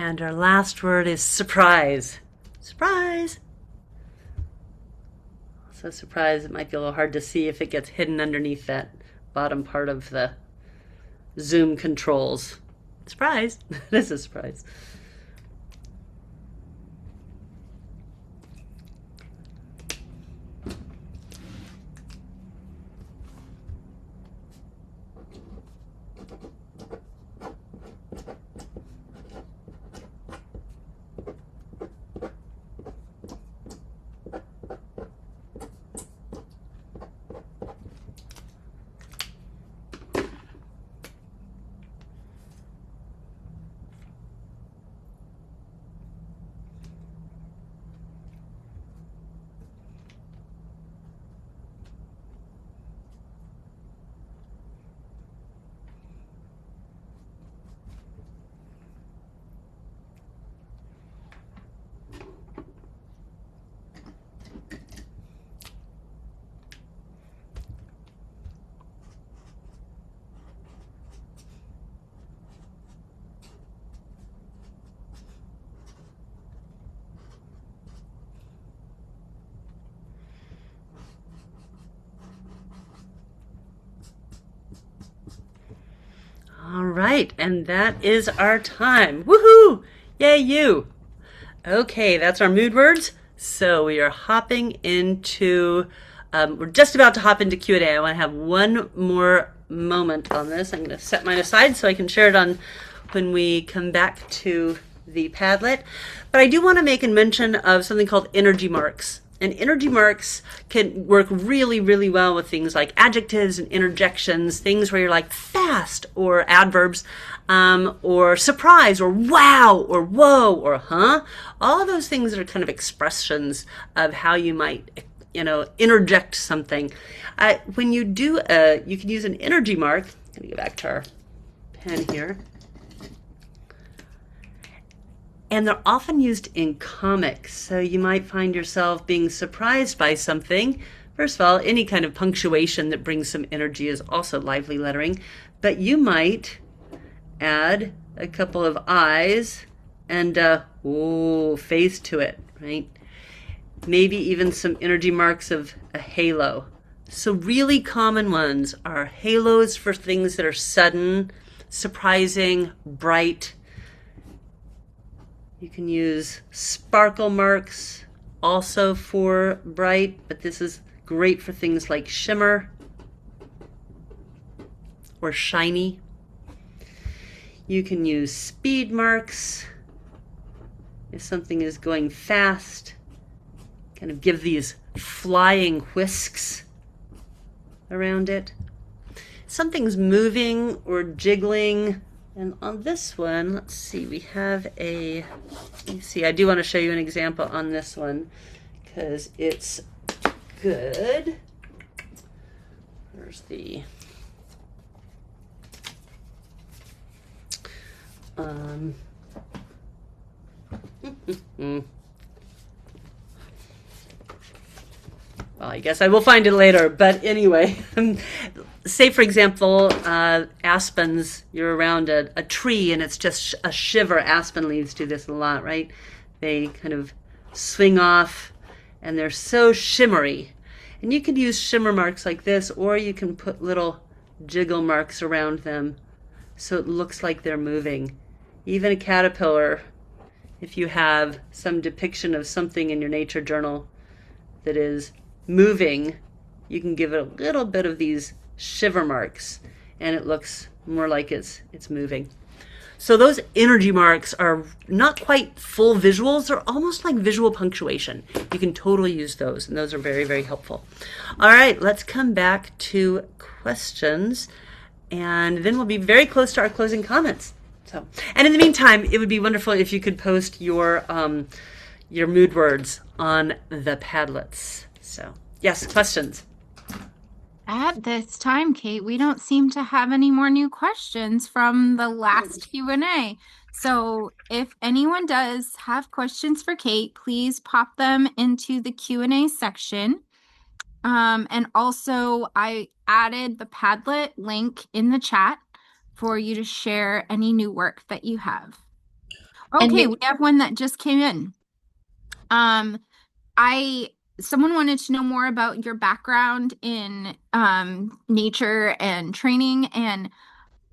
And our last word is surprise. Surprise! So surprise, it might be a little hard to see if it gets hidden underneath that bottom part of the Zoom controls. Surprise! It is a surprise. All right, and that is our time. Woohoo! Yay, you! Okay, that's our mood words. So we are hopping into, we're just about to hop into Q&A. I want to have one more moment on this. I'm going to set mine aside so I can share it on when we come back to the Padlet. But I do want to make a mention of something called energy marks. And energy marks can work really, really well with things like adjectives and interjections, things where you're like fast, or adverbs, or surprise, or wow, or whoa, or huh. All of those things are kind of expressions of how you might, interject something. When you do, you can use an energy mark. Let me go back to our pen here. And they're often used in comics, so you might find yourself being surprised by something, First of all, any kind of punctuation that brings some energy is also lively lettering, but you might add a couple of eyes and face to it, right? Maybe even some energy marks of a halo. So really common ones are halos for things that are sudden, surprising, bright. You can use sparkle marks also for bright, but this is great for things like shimmer or shiny. You can use speed marks if something is going fast. Kind of give these flying whisks around it. Something's moving or jiggling. And on this one, let's see, we have let me see, I do want to show you an example on this one because it's good. Where's the, well, I guess I will find it later, but anyway, say for example, aspens, you're around a tree and it's just a shiver. Aspen leaves do this a lot, right? They kind of swing off and they're so shimmery. And you can use shimmer marks like this, or you can put little jiggle marks around them so it looks like they're moving. Even a caterpillar, if you have some depiction of something in your nature journal that is moving, you can give it a little bit of these shiver marks and it looks more like it's moving. So those energy marks are not quite full visuals, they're almost like visual punctuation. You can totally use those, and those are very, very helpful. All right, let's come back to questions, and then we'll be very close to our closing comments. So, and in the meantime, it would be wonderful if you could post your mood words on the Padlets. So, yes, questions. At this time, Kate, we don't seem to have any more new questions from the last Q&A. So if anyone does have questions for Kate, please pop them into the Q&A section. And also, I added the Padlet link in the chat for you to share any new work that you have. Okay, we have one that just came in. Someone wanted to know more about your background in nature and training, and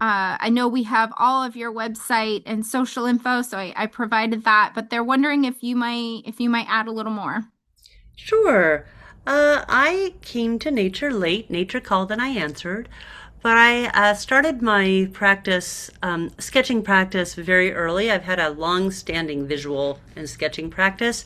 I know we have all of your website and social info, so I provided that, but they're wondering if you might add a little more. Sure. I came to nature late. Nature called and I answered. But I started my practice, sketching practice very early. I've had a long-standing visual and sketching practice.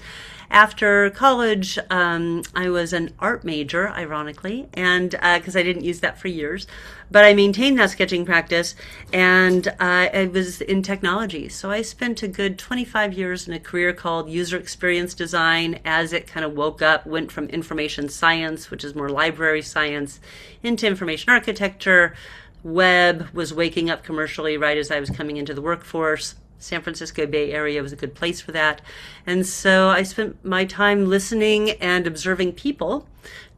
After college, I was an art major, ironically, and because I didn't use that for years. But I maintained that sketching practice, and I was in technology. So I spent a good 25 years in a career called user experience design as it kind of woke up, went from information science, which is more library science, into information architecture. Web was waking up commercially right as I was coming into the workforce. San Francisco Bay Area was a good place for that. And so I spent my time listening and observing people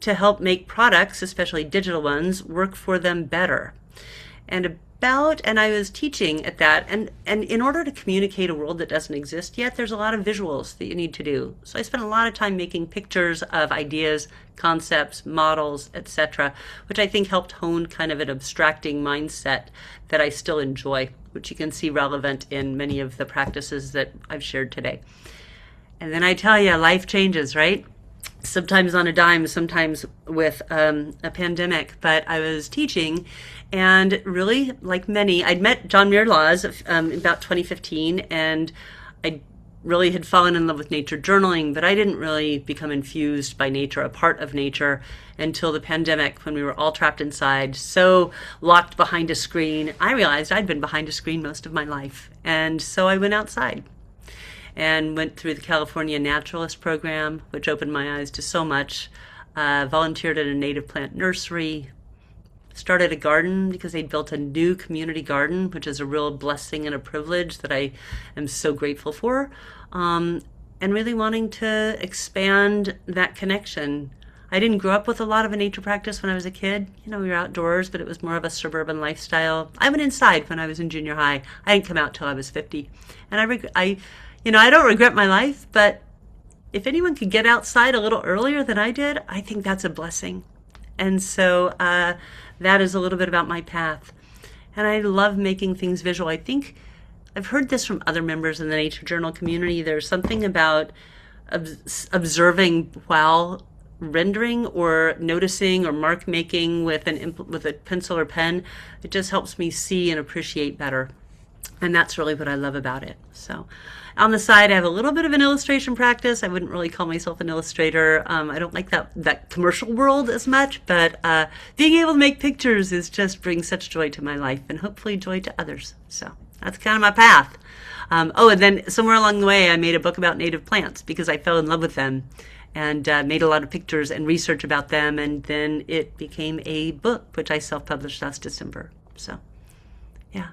to help make products, especially digital ones, work for them better. And I was teaching at that, and in order to communicate a world that doesn't exist yet, there's a lot of visuals that you need to do. So I spent a lot of time making pictures of ideas, concepts, models, etc., which I think helped hone kind of an abstracting mindset that I still enjoy, which you can see relevant in many of the practices that I've shared today. And then I tell you, life changes, right? Sometimes on a dime, sometimes with a pandemic. But I was teaching, and really, like many, I'd met John Muir Laws in about 2015, and I really had fallen in love with nature journaling, but I didn't really become infused by nature, a part of nature, until the pandemic, when we were all trapped inside, so locked behind a screen. I realized I'd been behind a screen most of my life, and so I went outside and went through the California Naturalist Program, which opened my eyes to so much. Volunteered at a native plant nursery, started a garden because they'd built a new community garden, which is a real blessing and a privilege that I am so grateful for, and really wanting to expand that connection. I didn't grow up with a lot of a nature practice when I was a kid. We were outdoors, but it was more of a suburban lifestyle. I went inside when I was in junior high. I didn't come out till I was 50. And I don't regret my life, but if anyone could get outside a little earlier than I did, I think that's a blessing. And so that is a little bit about my path. And I love making things visual. I think I've heard this from other members in the Nature Journal community. There's something about observing while rendering or noticing or mark making with a pencil or pen. It just helps me see and appreciate better. And that's really what I love about it. So on the side, I have a little bit of an illustration practice. I wouldn't really call myself an illustrator. I don't like that commercial world as much, but being able to make pictures brings such joy to my life and hopefully joy to others. So that's kind of my path. And then somewhere along the way, I made a book about native plants because I fell in love with them and made a lot of pictures and research about them. And then it became a book, which I self-published last December. So, yeah.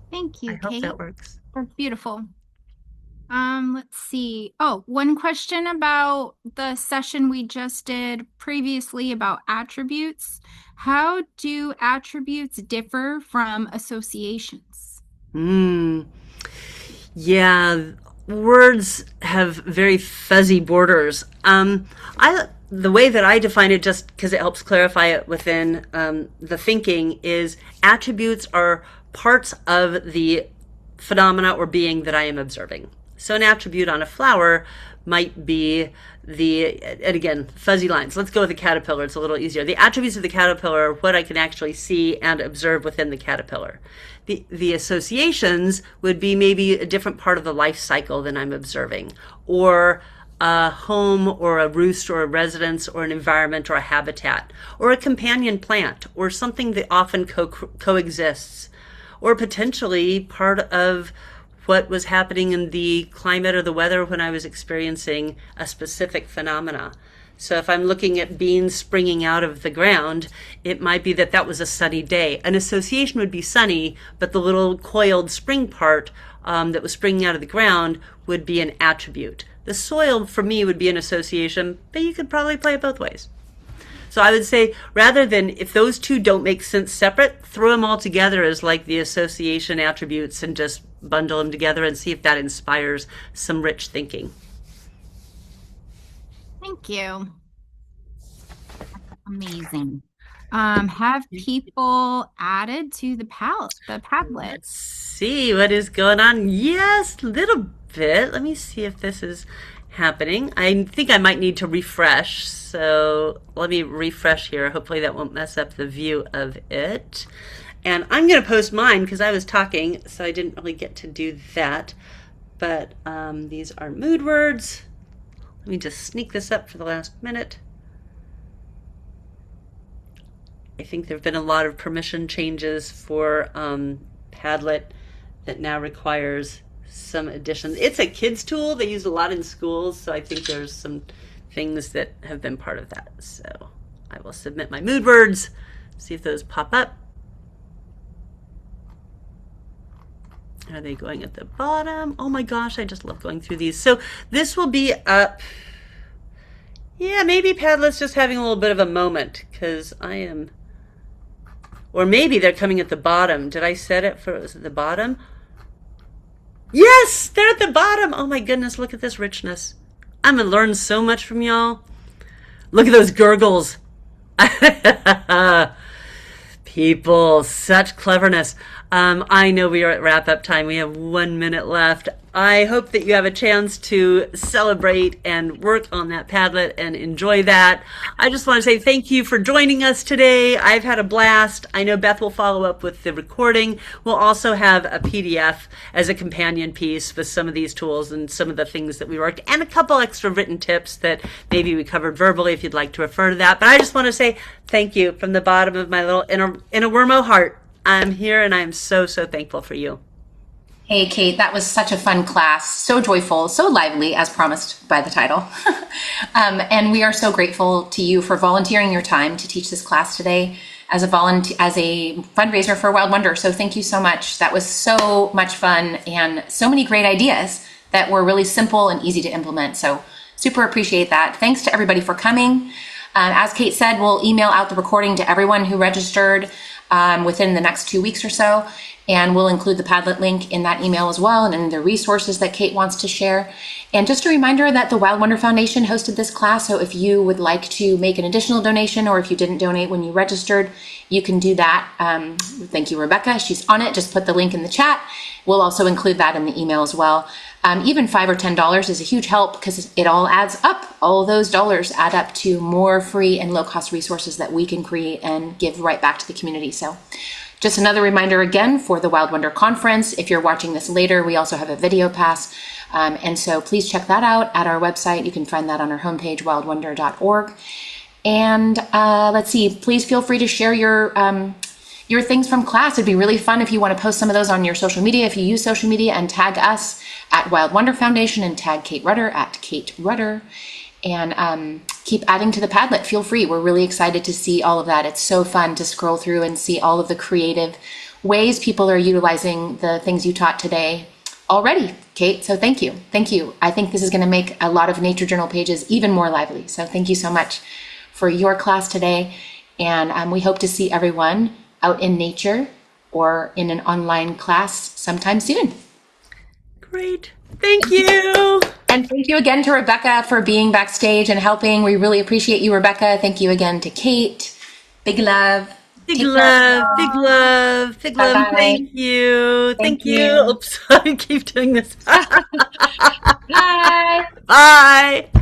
Thank you, I hope Kate. that works. That's beautiful. Let's see. Oh, one question about the session we just did previously about attributes. How do attributes differ from associations? Yeah, words have very fuzzy borders. The way that I define it, just because it helps clarify it within the thinking, is attributes are parts of the phenomena or being that I am observing. So an attribute on a flower might be and again, fuzzy lines. Let's go with the caterpillar. It's a little easier. The attributes of the caterpillar are what I can actually see and observe within the caterpillar. The associations would be maybe a different part of the life cycle than I'm observing, or a home or a roost or a residence or an environment or a habitat, or a companion plant, or something that often coexists, or potentially part of what was happening in the climate or the weather when I was experiencing a specific phenomena. So if I'm looking at beans springing out of the ground, it might be that was a sunny day. An association would be sunny, but the little coiled spring part that was springing out of the ground would be an attribute. The soil, for me, would be an association, but you could probably play it both ways. So I would say, rather than, if those two don't make sense separate, throw them all together as like the association attributes and just bundle them together and see if that inspires some rich thinking. Thank you. Amazing. Have people added to the Padlet? Let's see what is going on. Yes, a little bit. Let me see if this is happening. I think I might need to refresh. So let me refresh here. Hopefully that won't mess up the view of it. And I'm going to post mine because I was talking, so I didn't really get to do that. But these are mood words. Let me just sneak this up for the last minute. I think there have been a lot of permission changes for Padlet that now requires some additions. It's a kids tool. They use a lot in schools, so I think there's some things that have been part of that. So I will submit my mood words, see if those pop up. Are they going at the bottom? Oh my gosh, I just love going through these. So this will be up. Yeah, maybe Padlet's just having a little bit of a moment because I am, or maybe they're coming at the bottom. Did I set it for, was it the bottom? Yes, they're at the bottom. Oh my goodness, look at this richness. I'm gonna learn so much from y'all. Look at those gurgles. People, such cleverness. I know we are at wrap-up time. We have 1 minute left. I hope that you have a chance to celebrate and work on that Padlet and enjoy that. I just want to say thank you for joining us today. I've had a blast. I know Beth will follow up with the recording. We'll also have a PDF as a companion piece with some of these tools and some of the things that we worked, and a couple extra written tips that maybe we covered verbally if you'd like to refer to that. But I just want to say thank you from the bottom of my little inner wormo heart. I'm here and I'm so, so thankful for you. Hey, Kate, that was such a fun class, so joyful, so lively, as promised by the title. And we are so grateful to you for volunteering your time to teach this class today as a fundraiser for Wild Wonder. So thank you so much. That was so much fun and so many great ideas that were really simple and easy to implement. So super appreciate that. Thanks to everybody for coming. As Kate said, we'll email out the recording to everyone who registered within the next 2 weeks or so. And we'll include the Padlet link in that email as well, and in the resources that Kate wants to share. And just a reminder that the Wild Wonder Foundation hosted this class, so if you would like to make an additional donation, or if you didn't donate when you registered, you can do that. Thank you, Rebecca. She's on it. Just put the link in the chat. We'll also include that in the email as well. Even $5 or $10 is a huge help because it all adds up. All those dollars add up to more free and low-cost resources that we can create and give right back to the community. So just another reminder again for the Wild Wonder Conference. If you're watching this later, we also have a video pass. And so please check that out at our website. You can find that on our homepage, wildwonder.org. And let's see, please feel free to share your things from class. It'd be really fun if you want to post some of those on your social media, if you use social media, and tag us at Wild Wonder Foundation and tag Kate Rutter at Kate Rutter. And keep adding to the Padlet. Feel free. We're really excited to see all of that. It's so fun to scroll through and see all of the creative ways people are utilizing the things you taught today already, Kate. So thank you. Thank you. I think this is going to make a lot of Nature Journal pages even more lively. So thank you so much for your class today. And we hope to see everyone out in nature or in an online class sometime soon. Great. Thank you. And thank you again to Rebecca for being backstage and helping. We really appreciate you, Rebecca. Thank you again to Kate. Big love. Big love, big love, big love. Bye-bye. Thank you. Thank Thank you. you. Oops, I keep doing this. Bye. Bye.